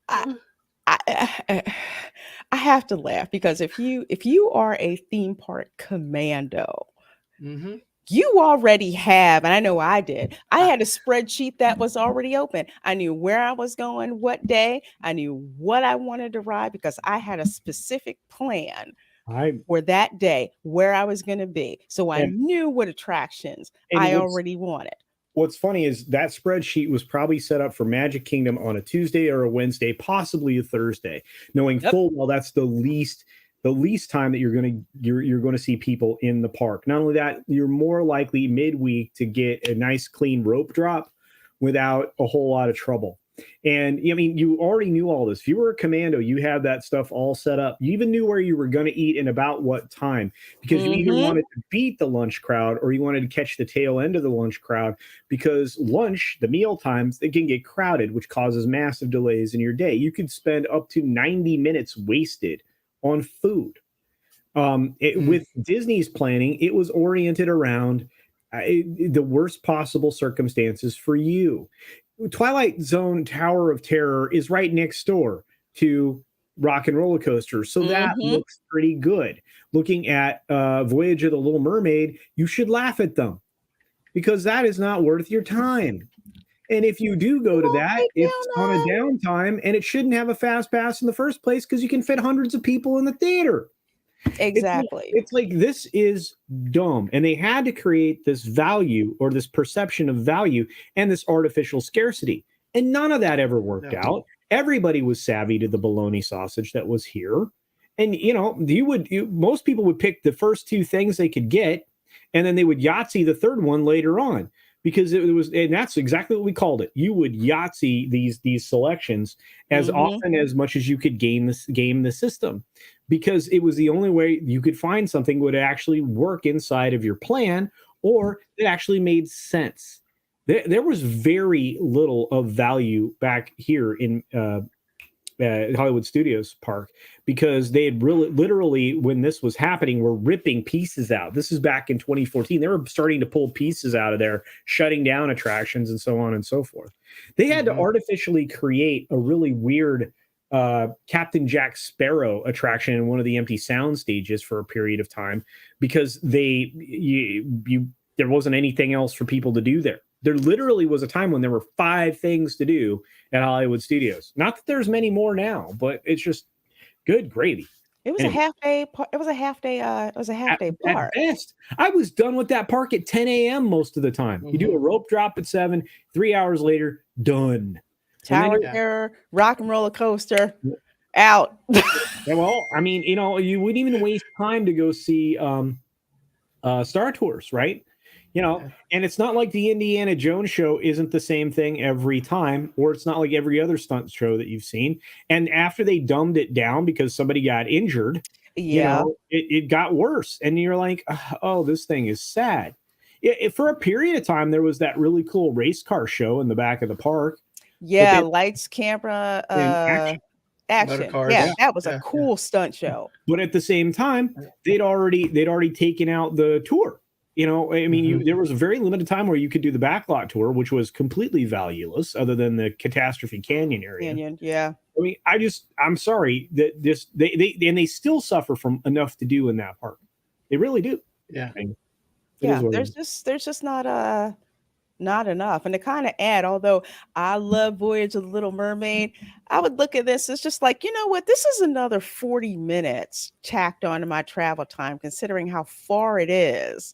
I have to laugh because if you are a theme park commando, you already have, and I know I did. I had a spreadsheet that was already open. I knew where I was going, what day. I knew what I wanted to ride because I had a specific plan for that day where I was going to be. So I knew what attractions I already wanted. What's funny is that spreadsheet was probably set up for Magic Kingdom on a Tuesday or a Wednesday, possibly a Thursday, knowing full well that's the least time that you're going to see people in the park. Not only that, you're more likely midweek to get a nice clean rope drop without a whole lot of trouble. And I mean, you already knew all this. If you were a commando, you had that stuff all set up. You even knew where you were going to eat and about what time, because you either wanted to beat the lunch crowd or you wanted to catch the tail end of the lunch crowd, because lunch, the meal times, they can get crowded, which causes massive delays in your day. You could spend up to 90 minutes wasted on food. With Disney's planning, it was oriented around the worst possible circumstances for you. Twilight Zone Tower of Terror is right next door to Rock and Roller Coaster, so that looks pretty good. Looking at Voyage of the Little Mermaid, you should laugh at them because that is not worth your time. And if you do go to that, it's on a downtime, and it shouldn't have a fast pass in the first place because you can fit hundreds of people in the theater. Exactly. It's like, this is dumb. And they had to create this value or this perception of value and this artificial scarcity. And none of that ever worked out. Everybody was savvy to the bologna sausage that was here. And, most people would pick the first two things they could get, and then they would Yahtzee the third one later on. Because it was, and that's exactly what we called it. You would Yahtzee these selections as often as much as you could game the system, because it was the only way you could find something would actually work inside of your plan, or it actually made sense. There was very little of value back here in Hollywood Studios Park, because they had literally, when this was happening, were ripping pieces out. This is back in 2014. They were starting to pull pieces out of there, shutting down attractions and so on and so forth. They had to artificially create a really weird Captain Jack Sparrow attraction in one of the empty sound stages for a period of time, because there wasn't anything else for people to do there. There literally was a time when there were 5 things to do at Hollywood Studios. Not that there's many more now, but it's just good gravy. It was a half day. It was a half day. It was a half day park. At best, I was done with that park at 10 a.m. most of the time. You do a rope drop at 7, 3 hours later, done. Tower Terror, Rock and Roller Coaster, out. Well, I mean, you wouldn't even waste time to go see Star Tours, right? And it's not like the Indiana Jones show isn't the same thing every time, or it's not like every other stunt show that you've seen. And after they dumbed it down because somebody got injured, it got worse. And you're like, oh, this thing is sad. For a period of time, there was that really cool race car show in the back of the park. Yeah, lights, camera, action. That was a cool stunt show. But at the same time, they'd already taken out the tour. I mean, there was a very limited time where you could do the backlot tour, which was completely valueless, other than the Catastrophe Canyon area. Yeah. I mean, I'm sorry that they still suffer from enough to do in that park. They really do. Yeah. There's just not enough. And to kind of add, although I love Voyage of the Little Mermaid, I would look at this, it's just like, you know what, this is another 40 minutes tacked onto my travel time, considering how far it is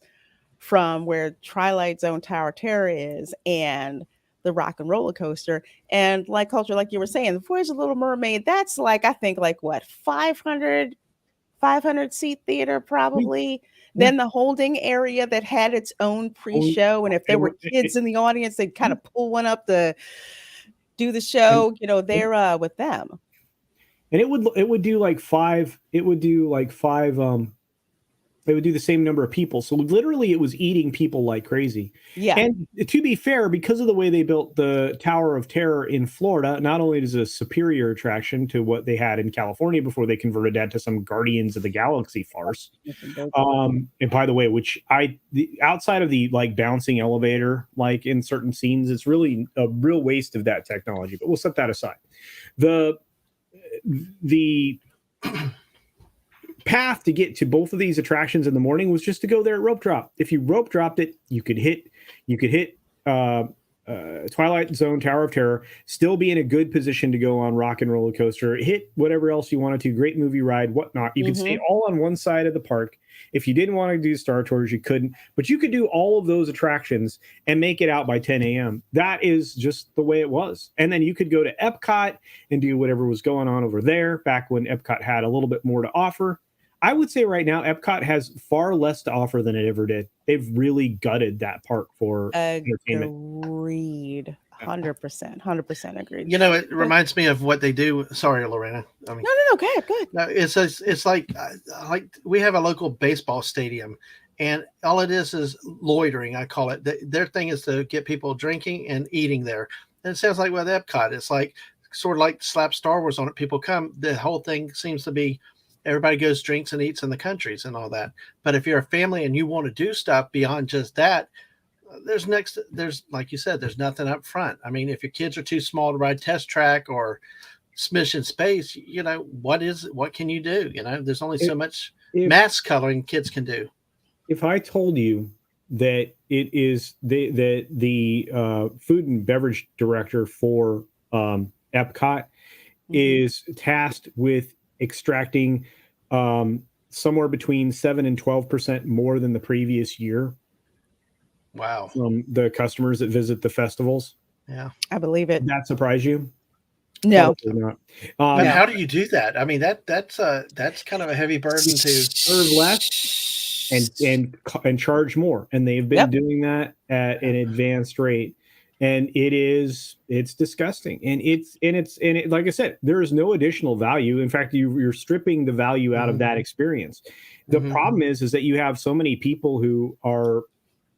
from where Twilight Zone Tower Terror is and the Rock and Roller Coaster. And like Culture, like you were saying, the Voyage of the Little Mermaid, that's like, I think like what, 500 seat theater probably. Then the holding area that had its own pre-show, and if there were kids in the audience, they'd kind of pull one up to do the show, there with them. And it would do like five. They would do the same number of people. So literally it was eating people like crazy. Yeah. And to be fair, because of the way they built the Tower of Terror in Florida, not only is it a superior attraction to what they had in California before they converted that to some Guardians of the Galaxy farce. And by the way, outside of the like bouncing elevator, like in certain scenes, it's really a real waste of that technology, but we'll set that aside. path to get to both of these attractions in the morning was just to go there at rope drop. If you rope dropped it, you could hit Twilight Zone, Tower of Terror, still be in a good position to go on Rock and Roller Coaster, hit whatever else you wanted to, great movie ride, whatnot. You could stay all on one side of the park. If you didn't want to do Star Tours, you couldn't, but you could do all of those attractions and make it out by 10 a.m. That is just the way it was. And then you could go to Epcot and do whatever was going on over there back when Epcot had a little bit more to offer. I would say right now, Epcot has far less to offer than it ever did. They've really gutted that park for entertainment. Agreed. 100% agreed. You know, it reminds me of what they do. Sorry, Lorena. I mean, No. Go ahead. no, it's like we have a local baseball stadium, and all it is loitering. I call it. Their thing is to get people drinking and eating there. And it sounds like with Epcot, it's like sort of like slap Star Wars on it. People come. The whole thing seems to be everybody goes, drinks, and eats in the countries and all that. But if you're a family and you want to do stuff beyond just that, there's like you said, there's nothing up front. I mean, if your kids are too small to ride Test Track or Mission Space, you know, what can you do? You know, there's only so much mask coloring kids can do. If I told you that it is the food and beverage director for Epcot is tasked with extracting somewhere between 7 and 12% more than the previous year. Wow. From the customers that visit the festivals. Yeah. I believe it. Did that surprise you? No. Probably not. But how do you do that? I mean, that's kind of a heavy burden to serve less and charge more. And they've been doing that at an advanced rate. And it's disgusting. And it's like I said, there is no additional value. In fact, you're stripping the value out of that experience. The problem is that you have so many people who are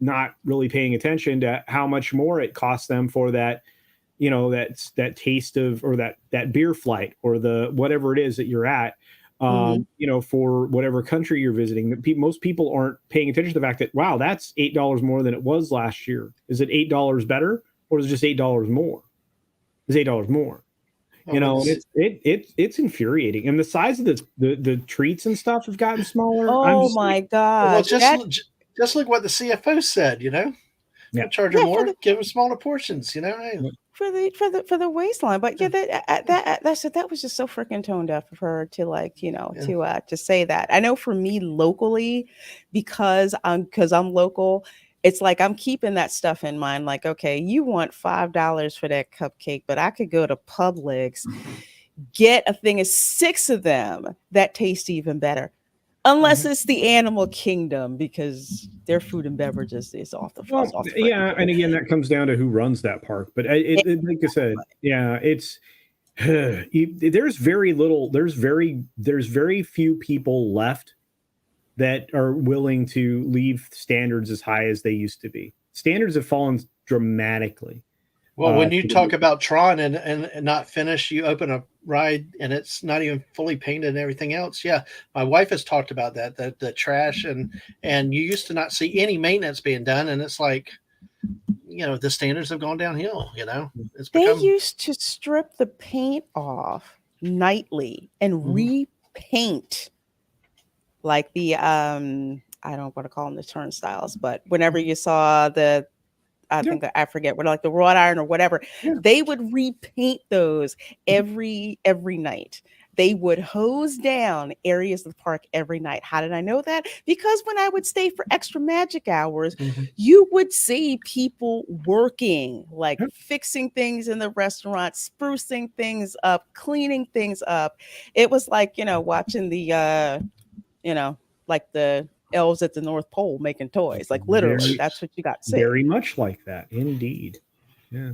not really paying attention to how much more it costs them for that, you know, that taste of, or that beer flight, or the whatever it is that you're at, you know, for whatever country you're visiting. Most people aren't paying attention to the fact that, wow, that's $8 more than it was last year. Is it $8 better, or is it just $8 more? It's $8 more. You know, it's infuriating, and the size of the treats and stuff have gotten smaller. Oh my God! Well, just look what the CFO said. You know, charge them more, give them smaller portions. You know, for the waistline. But that was just so freaking tone deaf of her to, like, you know, to say that. I know for me locally, because I'm local, it's like I'm keeping that stuff in mind. Like, okay, you want $5 for that cupcake, but I could go to Publix, get a thing of 6 of them that taste even better. Unless it's the Animal Kingdom, because their food and beverages is off the floor. And again, that comes down to who runs that park. But like I said, it's there's very few people left that are willing to leave standards as high as they used to be. Standards have fallen dramatically. Well, when you talk about Tron and not finish, you open a ride and it's not even fully painted and everything else. Yeah, my wife has talked about that the trash and you used to not see any maintenance being done, and it's like, you know, the standards have gone downhill. You know, they used to strip the paint off nightly and repaint, like the I don't want to call them the turnstiles, but whenever you saw I forget what, like the wrought iron or whatever, they would repaint those every night. They would hose down areas of the park every night. How did I know that? Because when I would stay for extra magic hours, you would see people working, like fixing things in the restaurant, sprucing things up, cleaning things up. It was like, you know, watching the, you know, like the elves at the North Pole making toys. Like literally, that's what you got to see. Very much like that, indeed. Yeah.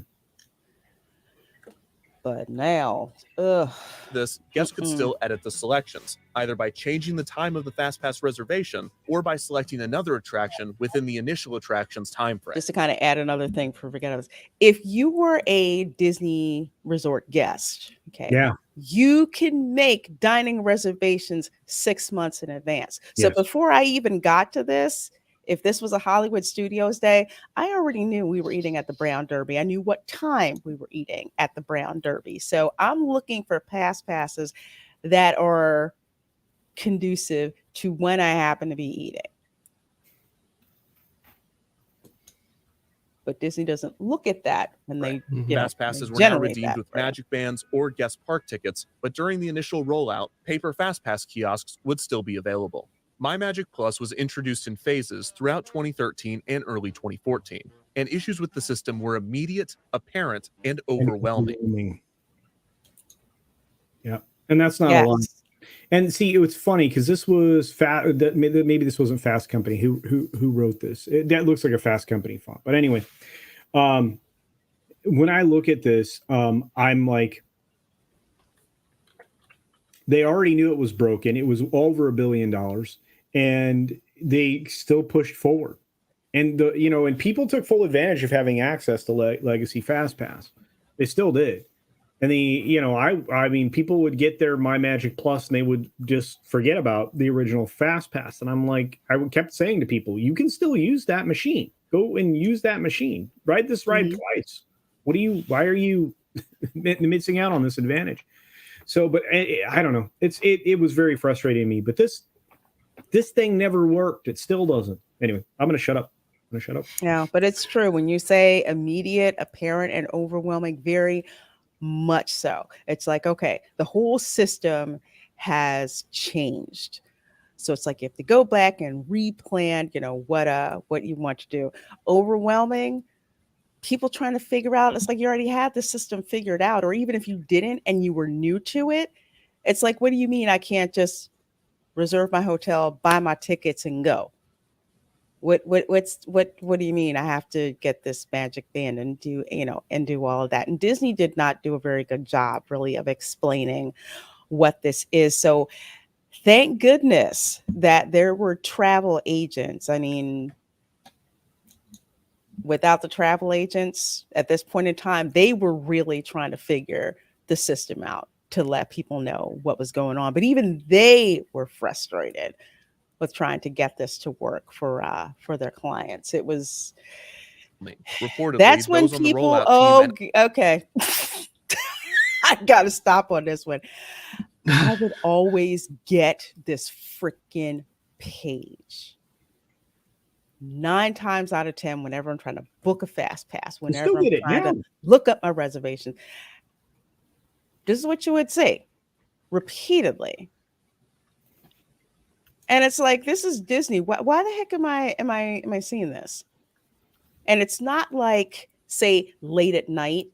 But now, guests could still edit the selections, either by changing the time of the FastPass reservation or by selecting another attraction within the initial attraction's time frame. Just to kind of add another thing for forget, if you were a Disney resort guest, you can make dining reservations 6 months in advance. So before I even got to this, if this was a Hollywood Studios day, I already knew we were eating at the Brown Derby. I knew what time we were eating at the Brown Derby. So I'm looking for pass passes that are conducive to when I happen to be eating. But Disney doesn't look at that when they Fast passes were now generate redeemed that with for you. Magic Bands or guest park tickets, but during the initial rollout, paper FastPass kiosks would still be available. MyMagic Plus was introduced in phases throughout 2013 and early 2014, and issues with the system were immediate, apparent, and overwhelming. Yeah, and that's not a lot. And see, it was funny because this was maybe this wasn't Fast Company who wrote this. That looks like a Fast Company font, but anyway, when I look at this, I'm like, they already knew it was broken. It was over $1 billion, and they still pushed forward. And and people took full advantage of having access to Legacy FastPass. They still did. And I mean, people would get their MyMagic Plus and they would just forget about the original FastPass. And I'm like, I kept saying to people, you can still use that machine. Go and use that machine. Ride this ride twice. Why are you missing out on this advantage? So, but I don't know. It was very frustrating to me. But this thing never worked. It still doesn't. Anyway, I'm going to shut up. Yeah, but it's true. When you say immediate, apparent, and overwhelming, very much so. It's like, okay, the whole system has changed. So it's like you have to go back and replan, what you want to do. Overwhelming, people trying to figure out, it's like you already had the system figured out, or even if you didn't and you were new to it, it's like, what do you mean I can't just reserve my hotel, buy my tickets, and go? What do you mean I have to get this magic band and do all of that? And Disney did not do a very good job really of explaining what this is. So thank goodness that there were travel agents. I mean, without the travel agents at this point in time, they were really trying to figure the system out to let people know what was going on. But even they were frustrated with trying to get this to work for their clients. It was reportedly that's when people okay. I gotta stop on this one. I would always get this freaking page 9 times out of 10 whenever I'm trying to book a fast pass, whenever I'm trying to look up my reservation. This is what you would say repeatedly. And it's like, this is Disney. Why the heck am I seeing this? And it's not like, say, late at night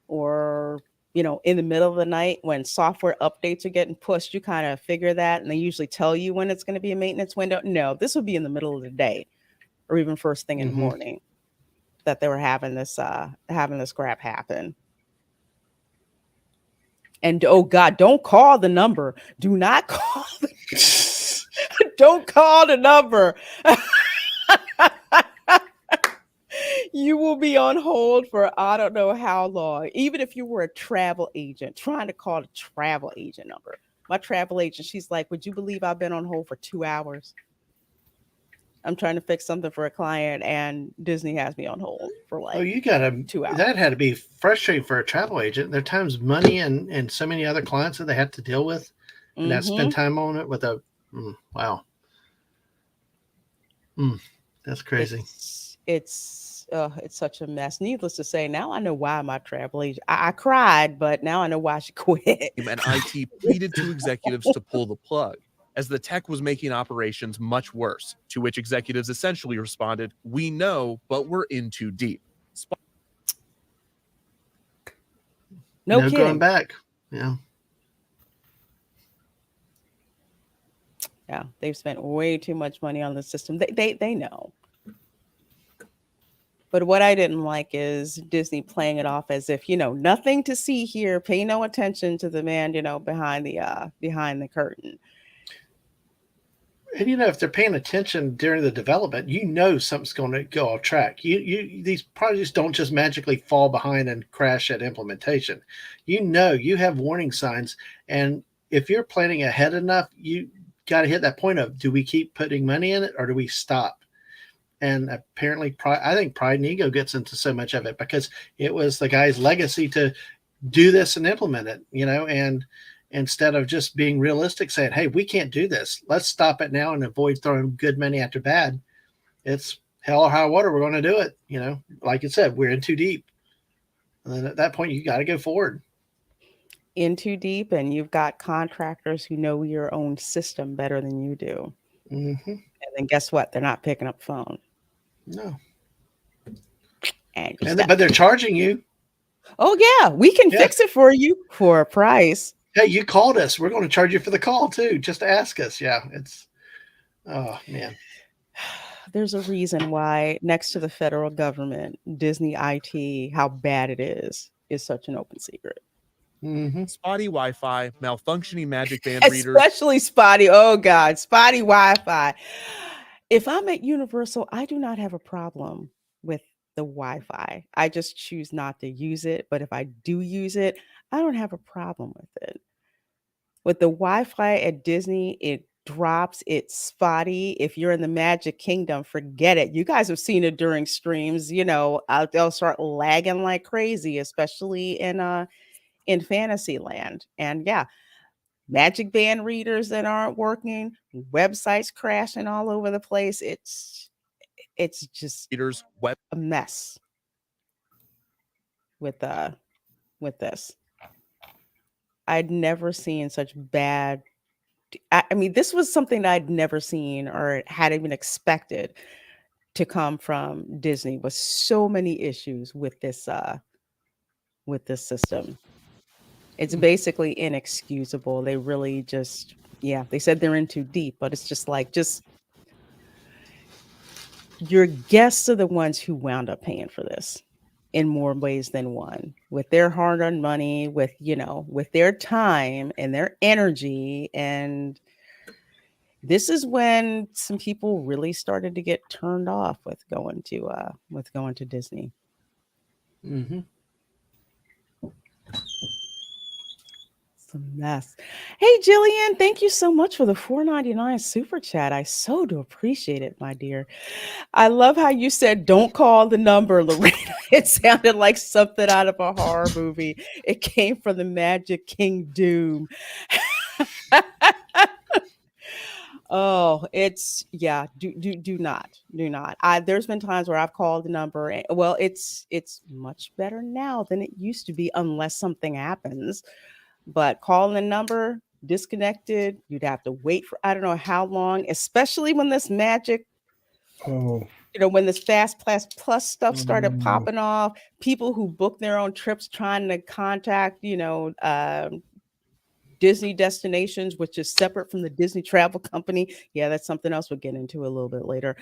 or, in the middle of the night when software updates are getting pushed. You kind of figure that, and they usually tell you when it's going to be a maintenance window. No, this would be in the middle of the day or even first thing in the morning that they were having this crap happen. And oh God, don't call the number. Do not call don't call the number. You will be on hold for I don't know how long. Even if you were a travel agent trying to call the travel agent number. My travel agent, she's like, would you believe I've been on hold for 2 hours? I'm trying to fix something for a client and Disney has me on hold for like you gotta 2 hours. That had to be frustrating for a travel agent. There are times money and so many other clients that they have to deal with and that spend time on it with wow. That's crazy. It's such a mess. Needless to say, now I know why my travel agent. I cried, but now I know why she quit. And IT pleaded to executives to pull the plug, as the tech was making operations much worse, to which executives essentially responded, "We know, but we're in too deep." No kidding. Going back. Yeah. Yeah, they've spent way too much money on the system. They know. But what I didn't like is Disney playing it off as if, nothing to see here. Pay no attention to the man, behind the curtain. And if they're paying attention during the development, something's going to go off track. These projects don't just magically fall behind and crash at implementation. You have warning signs, and if you're planning ahead enough, you got to hit that point of, do we keep putting money in it or do we stop? And apparently, I think pride and ego gets into so much of it because it was the guy's legacy to do this and implement it, instead of just being realistic, saying, hey, we can't do this. Let's stop it now and avoid throwing good money after bad. It's hell or high water. We're going to do it. You know, like you said, we're in too deep. And then at that point, you got to go forward. In too deep, and you've got contractors who know your own system better than you do. Mm-hmm. And then guess what? They're not picking up the phone. No. And But they're charging you. Oh, yeah, we can fix it for you for a price. Hey, you called us. We're going to charge you for the call, too. Just to ask us. Yeah, it's, oh, man. There's a reason why next to the federal government, Disney IT, how bad it is such an open secret. Mm-hmm. Spotty Wi-Fi, malfunctioning Magic Band readers. Especially spotty. Oh, God, spotty Wi-Fi. If I'm at Universal, I do not have a problem with the Wi-Fi. I just choose not to use it. But if I do use it, I don't have a problem with it. With the Wi-Fi at Disney, it drops, it's spotty. If you're in the Magic Kingdom, forget it. You guys have seen it during streams, you know, they'll start lagging like crazy, especially in Fantasyland. And yeah, Magic Band readers that aren't working, websites crashing all over the place. It's just a mess with this. I'd never seen such bad. I mean, this was something I'd never seen or had even expected to come from Disney, with so many issues with this system. It's basically inexcusable. They really just, they said they're in too deep, but it's just like, your guests are the ones who wound up paying for this in more ways than one, with their hard-earned money, with their time and their energy. And this is when some people really started to get turned off with going to Disney. Mm-hmm. It's a mess. Hey, Jillian, thank you so much for the $4.99 super chat. I so do appreciate it, my dear. I love how you said, don't call the number, Lorena. It sounded like something out of a horror movie. It came from the Magic King Doom. Oh, it's do not. There's been times where I've called the number and, well, it's much better now than it used to be, unless something happens. But calling the number disconnected, you'd have to wait for I don't know how long, especially when this Magic, when this FastPass Plus stuff started popping off. People who book their own trips trying to contact, Disney destinations, which is separate from the Disney travel company. Yeah, that's something else we'll get into a little bit later.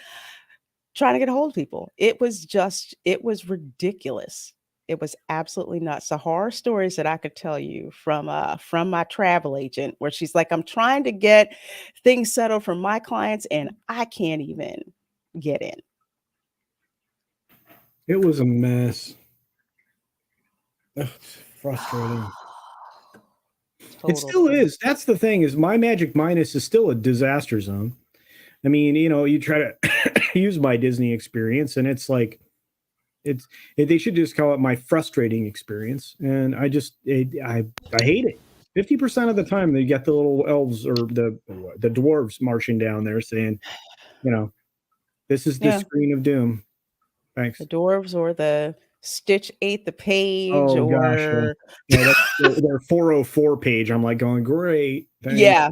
Trying to get a hold of people. It was ridiculous. It was absolutely nuts. The horror stories that I could tell you from my travel agent, where she's like, I'm trying to get things settled for my clients and I can't even get in. It was a mess. Ugh, it's frustrating. It still is. That's the thing, is MyMagic Minus is still a disaster zone. I mean, you try to use my Disney experience and it's like, they should just call it my frustrating experience. And I hate it. 50% of the time they get the little elves or the dwarves marching down there saying, this is the screen of doom. Thanks. The dwarves or the Stitch ate the page, oh, or gosh, that's their 404 page. I'm like going, great. Thanks. Yeah,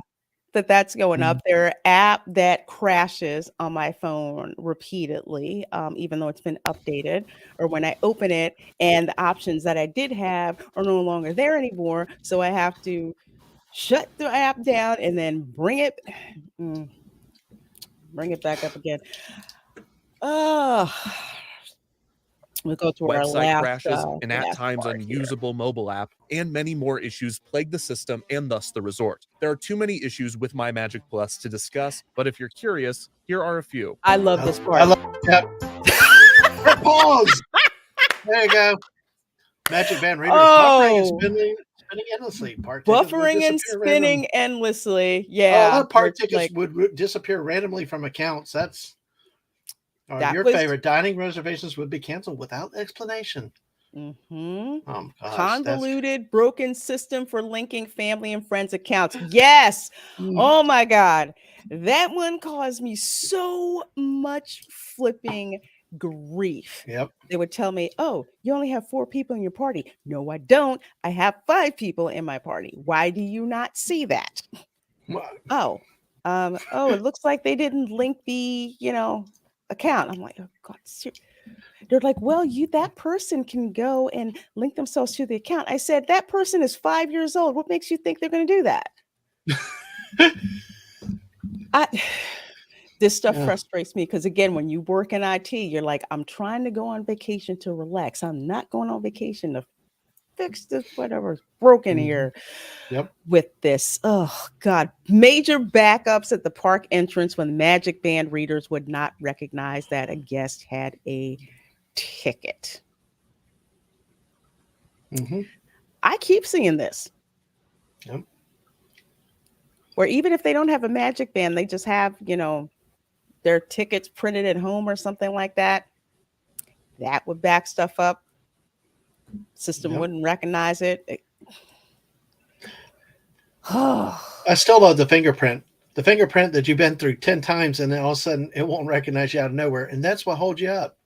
that's going up. Their app that crashes on my phone repeatedly, even though it's been updated, or when I open it and the options that I did have are no longer there anymore. So I have to shut the app down and then bring it back up again. We'll go to our Website last crashes and at last times part unusable mobile app, and many more issues plague the system and thus the resort. There are too many issues with MyMagic Plus to discuss, but if you're curious, here are a few. I love this part. Pause. There you go. Magic Band readers buffering and spinning endlessly. Buffering and spinning endlessly. Yeah. A lot of park tickets would disappear randomly from accounts. That's your favorite. Dining reservations would be canceled without explanation. Mm-hmm. Oh gosh, Convoluted, broken system for linking family and friends accounts. Yes. Oh my God. That one caused me so much flipping grief. Yep. They would tell me, oh, you only have 4 people in your party. No, I don't. I have 5 people in my party. Why do you not see that? Oh, it looks like they didn't link the, account. I'm like, oh God, they're like, well, that person can go and link themselves to the account. I said, that person is 5 years old. What makes you think they're going to do that? This stuff frustrates me because, again, when you work in IT, you're like, I'm trying to go on vacation to relax. I'm not going on vacation to fix this whatever's broken here. Yep. With this. Oh God. Major backups at the park entrance when Magic Band readers would not recognize that a guest had a ticket. I keep seeing this. Yep. Or even if they don't have a Magic Band, they just have, their tickets printed at home or something like that. That would back stuff up. System wouldn't recognize it. I still love the fingerprint. The fingerprint that you've been through 10 times and then all of a sudden it won't recognize you out of nowhere. And that's what holds you up.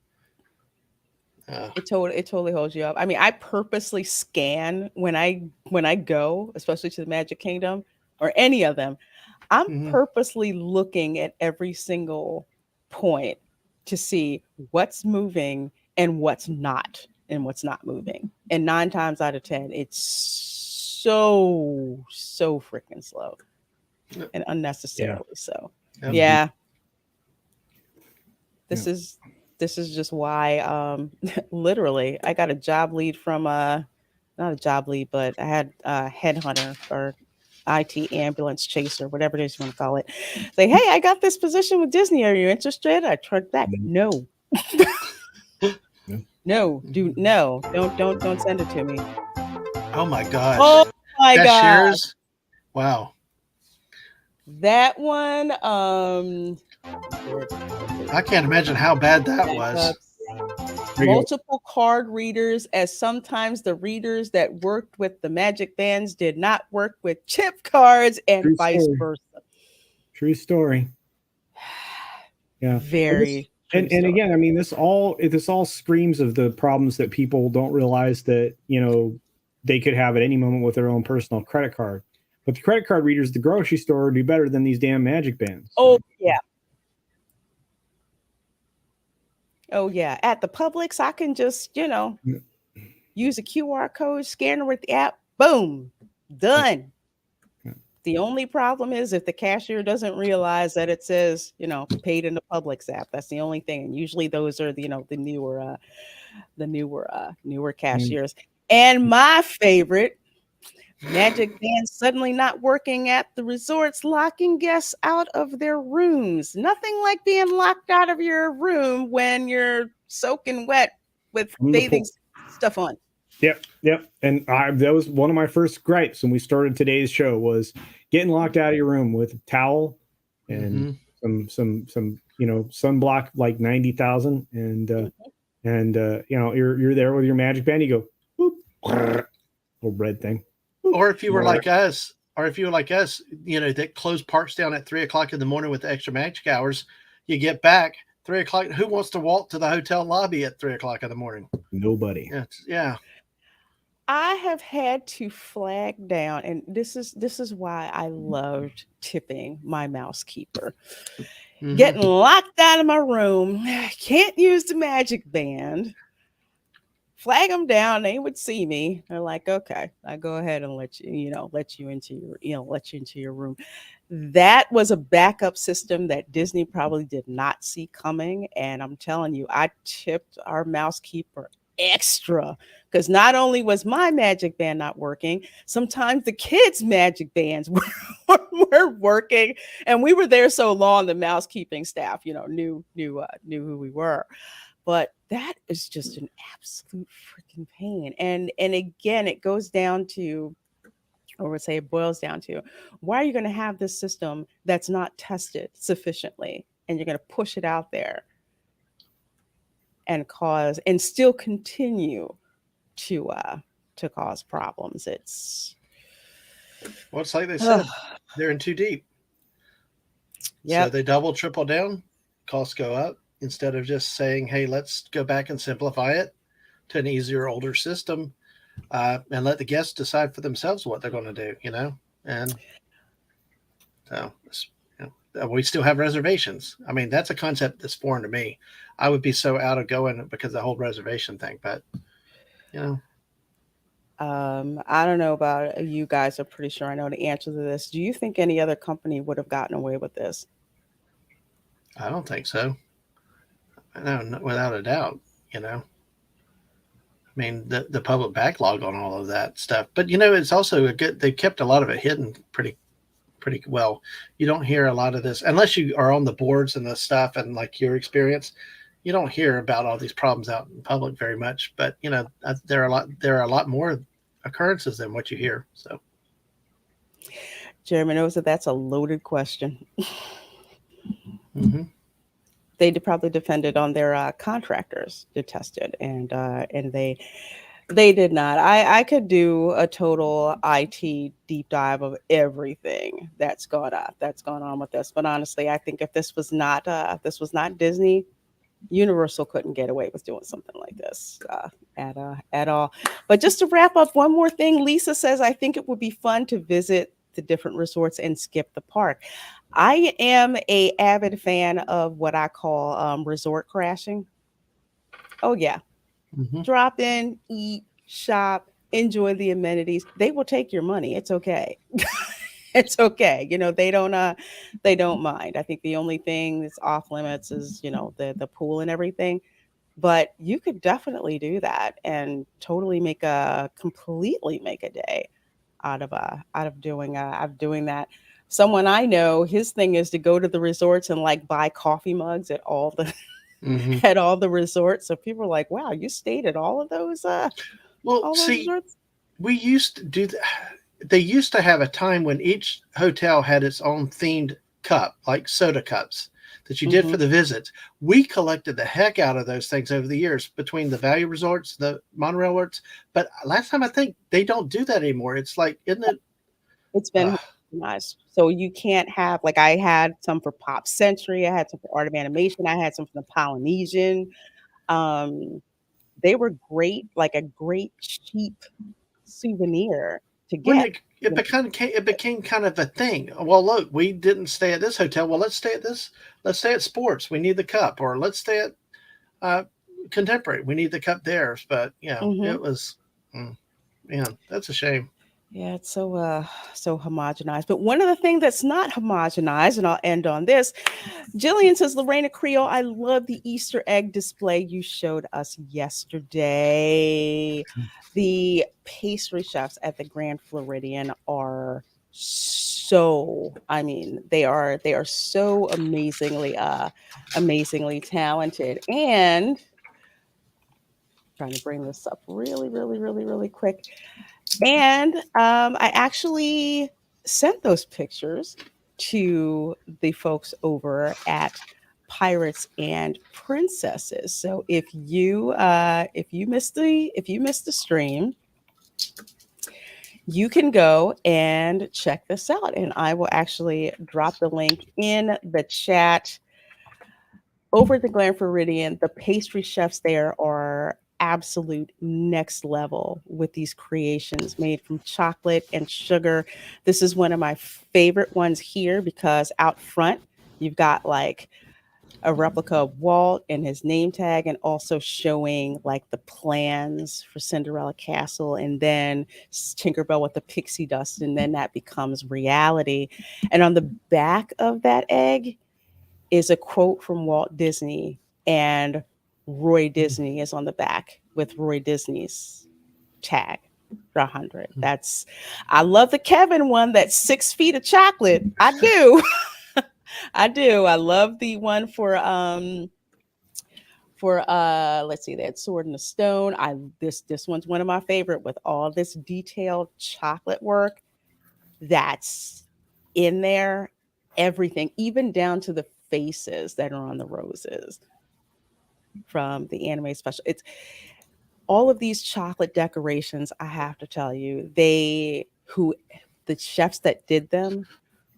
It totally holds you up. I mean, I purposely scan when I go, especially to the Magic Kingdom or any of them. I'm purposely looking at every single point to see what's moving and what's not moving. And 9 times out of 10, it's so freaking slow and unnecessarily so. Yeah. This is just why literally I got a job lead from not a job lead, but I had a headhunter or IT ambulance chaser, whatever it is you want to call it. Say, hey, I got this position with Disney. Are you interested? I tried back. No. No, don't send it to me. Oh my gosh. Oh my God. Wow. That one, I can't imagine how bad that was. Multiple card readers, as sometimes the readers that worked with the Magic Bands did not work with chip cards and vice versa. True story. Yeah. Very. And again, I mean, this all screams of the problems that people don't realize that, they could have at any moment with their own personal credit card. But the credit card readers at the grocery store do better than these damn Magic Bands. Oh, yeah. Oh, yeah. At the Publix, I can just, use a QR code, scanner with the app, boom, done. The only problem is if the cashier doesn't realize that it says, paid in the Publix app. That's the only thing. And usually those are the newer cashiers. And my favorite, Magic Band suddenly not working at the resorts, locking guests out of their rooms. Nothing like being locked out of your room when you're soaking wet with bathing stuff on. Yep. And that was one of my first gripes when we started today's show was getting locked out of your room with a towel and some sunblock like 90,000 and you're there with your Magic Band, you go boop, little red thing. Or if you were like us, that close parks down at 3:00 in the morning with the extra magic hours, you get back 3:00. Who wants to walk to the hotel lobby at 3:00 in the morning? Nobody. Yeah. I have had to flag down, and this is why I loved tipping my mouse keeper. Getting locked out of my room, can't use the Magic Band. Flag them down, they would see me. They're like, okay, I go ahead and let you into your room. That was a backup system that Disney probably did not see coming. And I'm telling you, I tipped our mouse keeper extra because not only was my Magic Band not working, sometimes the kids' Magic Bands were working, and we were there so long. The mouse keeping staff, knew who we were. But that is just an absolute freaking pain. And again, it goes down to, or would say it boils down to, why are you going to have this system that's not tested sufficiently and you're going to push it out there and still continue to cause problems. It's Well, it's like they said, they're in too deep. yeah. So they double, triple down, costs go up instead of just saying, hey, let's go back and simplify it to an easier, older system and let the guests decide for themselves what they're going to do, And so we still have reservations. I mean, that's a concept that's foreign to me. I would be so out of going because of the whole reservation thing, but, I don't know about you guys. I'm pretty sure I know the answer to this. Do you think any other company would have gotten away with this? I don't think so. No, without a doubt, I mean, the public backlog on all of that stuff. But, it's also they kept a lot of it hidden pretty well. You don't hear a lot of this unless you are on the boards and the stuff and like your experience. You don't hear about all these problems out in public very much. But, there are a lot more occurrences than what you hear. So, Jeremy knows that's a loaded question. mm-hmm. They probably depended on their contractors to test it, and they did not. I could do a total IT deep dive of everything that's going on with this. But honestly, I think if this was not Disney, Universal couldn't get away with doing something like this at all. But just to wrap up, one more thing. Lisa says, I think it would be fun to visit the different resorts and skip the park. I am a avid fan of what I call resort crashing. Oh yeah. Mm-hmm. Drop in, eat, shop, enjoy the amenities. They will take your money. It's okay. It's okay. They don't mind. I think the only thing that's off limits is, the pool and everything. But you could definitely do that and totally completely make a day out of doing that. Someone I know, his thing is to go to the resorts and like buy coffee mugs at all the Mm-hmm. at all the resorts. So people are like, wow, you stayed at all of those Well, see, resorts? we used to do that. They used to have a time when each hotel had its own themed cup, like soda cups that you did for the visits. We collected the heck out of those things over the years between the value resorts, the monorail resorts. But last time I think they don't do that anymore. It's like, isn't it? It's been nice. So you can't have, like, I had some for Pop Century, I had some for Art of Animation, I had some from the Polynesian. They were great, like a great cheap souvenir to When get. it became kind of a thing. Well, look, we didn't stay at this hotel. Well, let's stay at this. Let's stay at Sports. We need the cup. Or let's stay at Contemporary. We need the cup there. But it was, that's a shame. Yeah, it's so homogenized. But one of the things that's not homogenized, and I'll end on this, Jillian says, Lorena Creole, I love the Easter egg display you showed us yesterday. The pastry chefs at the Grand Floridian are they are so amazingly talented. And trying to bring this up really, really, really, really quick. And I actually sent those pictures to the folks over at Pirates and Princesses. So if you missed the stream, you can go and check this out. And I will actually drop the link in the chat. Over at the Grand Floridian, the pastry chefs there are absolute next level with these creations made from chocolate and sugar. This is one of my favorite ones here because out front you've got like a replica of Walt and his name tag, and also showing like the plans for Cinderella Castle, and then Tinkerbell with the pixie dust, and then that becomes reality. And on the back of that egg is a quote from Walt Disney, and Roy Disney is on the back with Roy Disney's tag for 100. I love the Kevin one, that's 6 feet of chocolate. I do. I do. I love the one for let's see, that Sword in the Stone. This one's one of my favorite with all this detailed chocolate work that's in there. Everything, even down to the faces that are on the roses from the anime special. all of these chocolate decorations, I have to tell you, the chefs that did them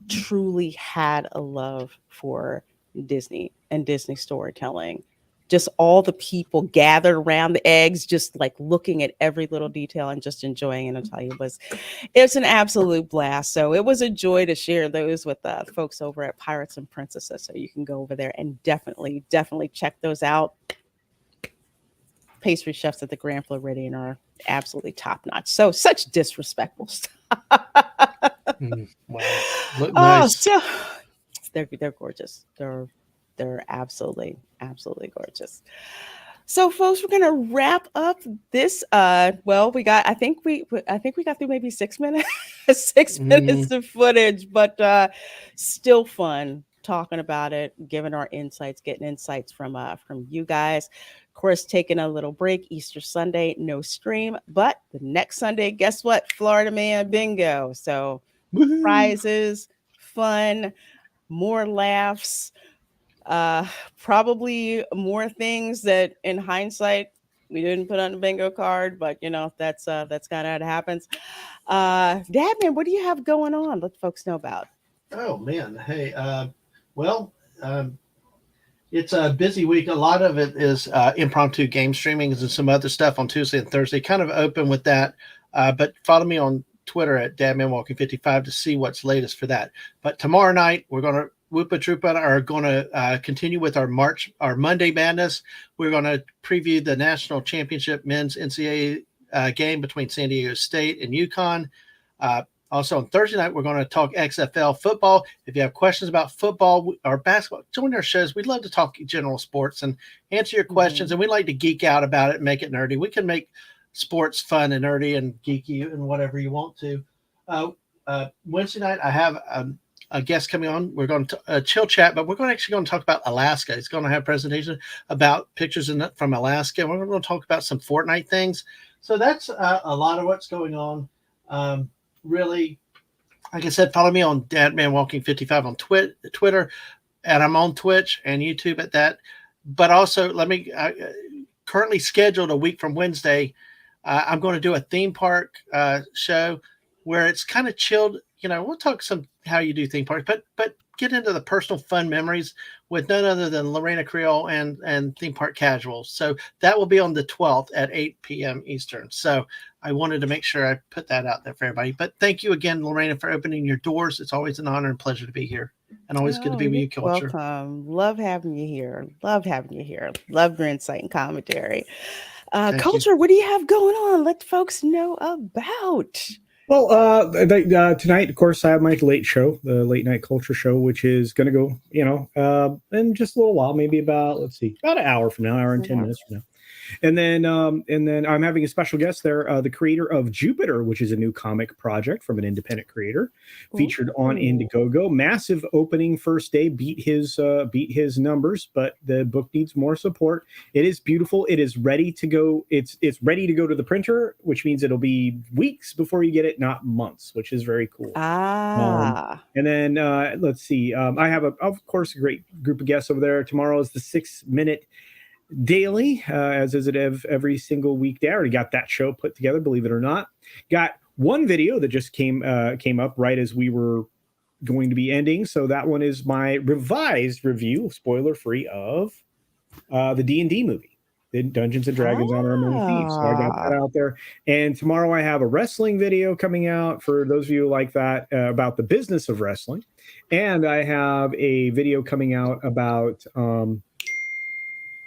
truly had a love for Disney and Disney storytelling. Just all the people gathered around the eggs, just like looking at every little detail and just enjoying it. I'll tell you, it's an absolute blast. So it was a joy to share those with folks over at Pirates and Princesses. So you can go over there and definitely check those out. Pastry chefs at the Grand Floridian are absolutely top notch. So such disrespectful stuff. Wow. Look Oh, nice. so they're gorgeous. They're absolutely gorgeous. So, folks, we're gonna wrap up this. Well, I think we got through maybe 6 minutes, 6 minutes of footage, but still fun talking about it, giving our insights, getting insights from you guys. Of course, taking a little break. Easter Sunday, no stream, but the next Sunday, guess what? Florida Man Bingo. So prizes, fun, more laughs. Probably more things that in hindsight we didn't put on the bingo card, but that's kind of how it happens. Dadman, what do you have going on? Let folks know about. Oh man, hey, well, it's a busy week. A lot of it is impromptu game streamings and some other stuff on Tuesday and Thursday. Kind of open with that, but follow me on Twitter at DadmanWalking55 to see what's latest for that. But tomorrow night we're going to Whoopa Troopa are going to continue with our Monday Madness. We're going to preview the national championship men's NCAA game between San Diego State and UConn. Also on Thursday night, we're going to talk XFL football. If you have questions about football or basketball, join our shows. We'd love to talk general sports and answer your questions. And we like to geek out about it and make it nerdy. We can make sports fun and nerdy and geeky and whatever you want to. Wednesday night, I have a guest coming on. We're going to chill chat, but we're actually going to talk about Alaska. He's going to have a presentation about pictures from Alaska. And we're going to talk about some Fortnite things. So that's a lot of what's going on. Really, like I said, follow me on DadmanWalking55 on Twitter, and I'm on Twitch and YouTube at that. But also, currently scheduled a week from Wednesday. I'm going to do a theme park show where it's kind of chilled. We'll talk some how you do theme parks, but get into the personal fun memories with none other than Lorena Creole and Theme Park Casuals. So that will be on the 12th at 8 p.m. Eastern. So I wanted to make sure I put that out there for everybody. But thank you again, Lorena, for opening your doors. It's always an honor and pleasure to be here. And always good to be with you, Culture. Welcome. Love having you here. Love your insight and commentary. Culture, what do you have going on? Let the folks know about. Well, tonight, of course, I have my late show, the Late Night Culture Show, which is going to go, in just a little while, maybe about an hour from now, hour and 10 minutes from now. And then I'm having a special guest there, the creator of Jupiter, which is a new comic project from an independent creator, featured on Indiegogo. Massive opening first day, beat his numbers, but the book needs more support. It is beautiful. It is ready to go. It's ready to go to the printer, which means it'll be weeks before you get it, not months, which is very cool. And then let's see. I have of course a great group of guests over there. Tomorrow is the 6-minute daily, as is it every single weekday. I already got that show put together, believe it or not. Got one video that just came up right as we were going to be ending. So that one is my revised review, spoiler free, of the D&D movie, the Dungeons and Dragons Honor Among Thieves. So I got that out there. And tomorrow I have a wrestling video coming out for those of you who like that, about the business of wrestling. And I have a video coming out about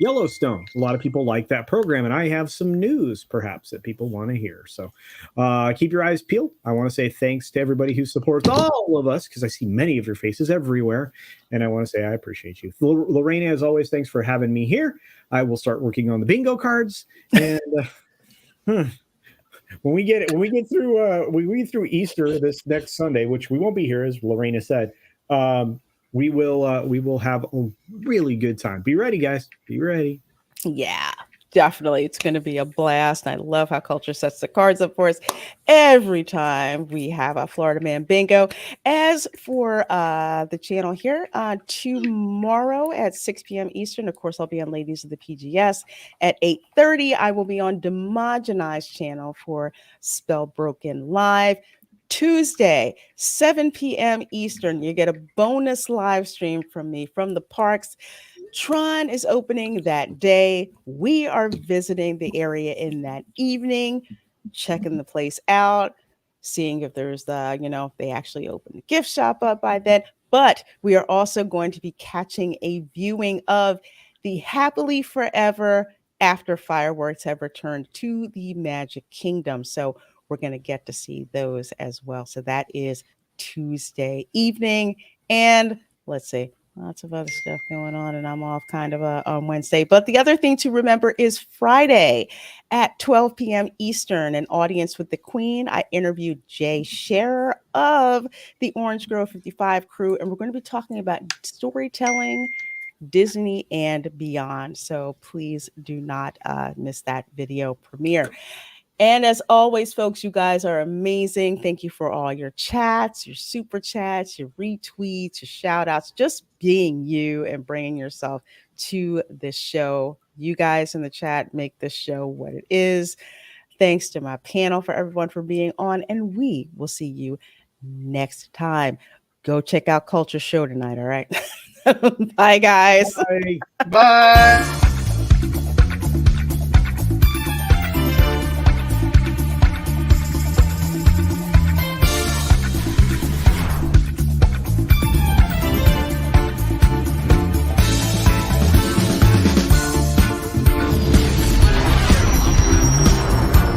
Yellowstone. A lot of people like that program, and I have some news perhaps that people want to hear. So keep your eyes peeled. I want to say thanks to everybody who supports all of us, because I see many of your faces everywhere, and I want to say I appreciate you. Lorena, as always, thanks for having me here. I will start working on the bingo cards, and when we get through Easter this next Sunday, which we won't be here, as Lorena said. We will have a really good time. Be ready, guys. Be ready. Yeah. Definitely. It's going to be a blast. And I love how Culture sets the cards up for us every time we have a Florida Man Bingo. As for the channel here, tomorrow at 6 p.m. Eastern, of course, I'll be on Ladies of the PGS. At 8:30, I will be on Demogenized channel for Spell Broken Live. Tuesday, 7 p.m. Eastern, you get a bonus live stream from me from the parks. Tron is opening that day. We are visiting the area in that evening, checking the place out, seeing if there's if they actually open the gift shop up by then. But we are also going to be catching a viewing of the Happily Forever After Fireworks have returned to the Magic Kingdom. So we're going to get to see those as well. So that is Tuesday evening. And let's see. Lots of other stuff going on, and I'm off kind of on Wednesday. But the other thing to remember is Friday at 12 p.m. Eastern, an audience with the Queen. I interviewed Jay Scherer of the Orange Grove 55 crew, and we're going to be talking about storytelling, Disney, and beyond. So please do not miss that video premiere. And as always, folks, you guys are amazing. Thank you for all your chats, your super chats, your retweets, your shout outs, just being you and bringing yourself to this show. You guys in the chat make this show what it is. Thanks to my panel for everyone for being on. And we will see you next time. Go check out Culture Show tonight. All right. Bye, guys. Bye. Bye.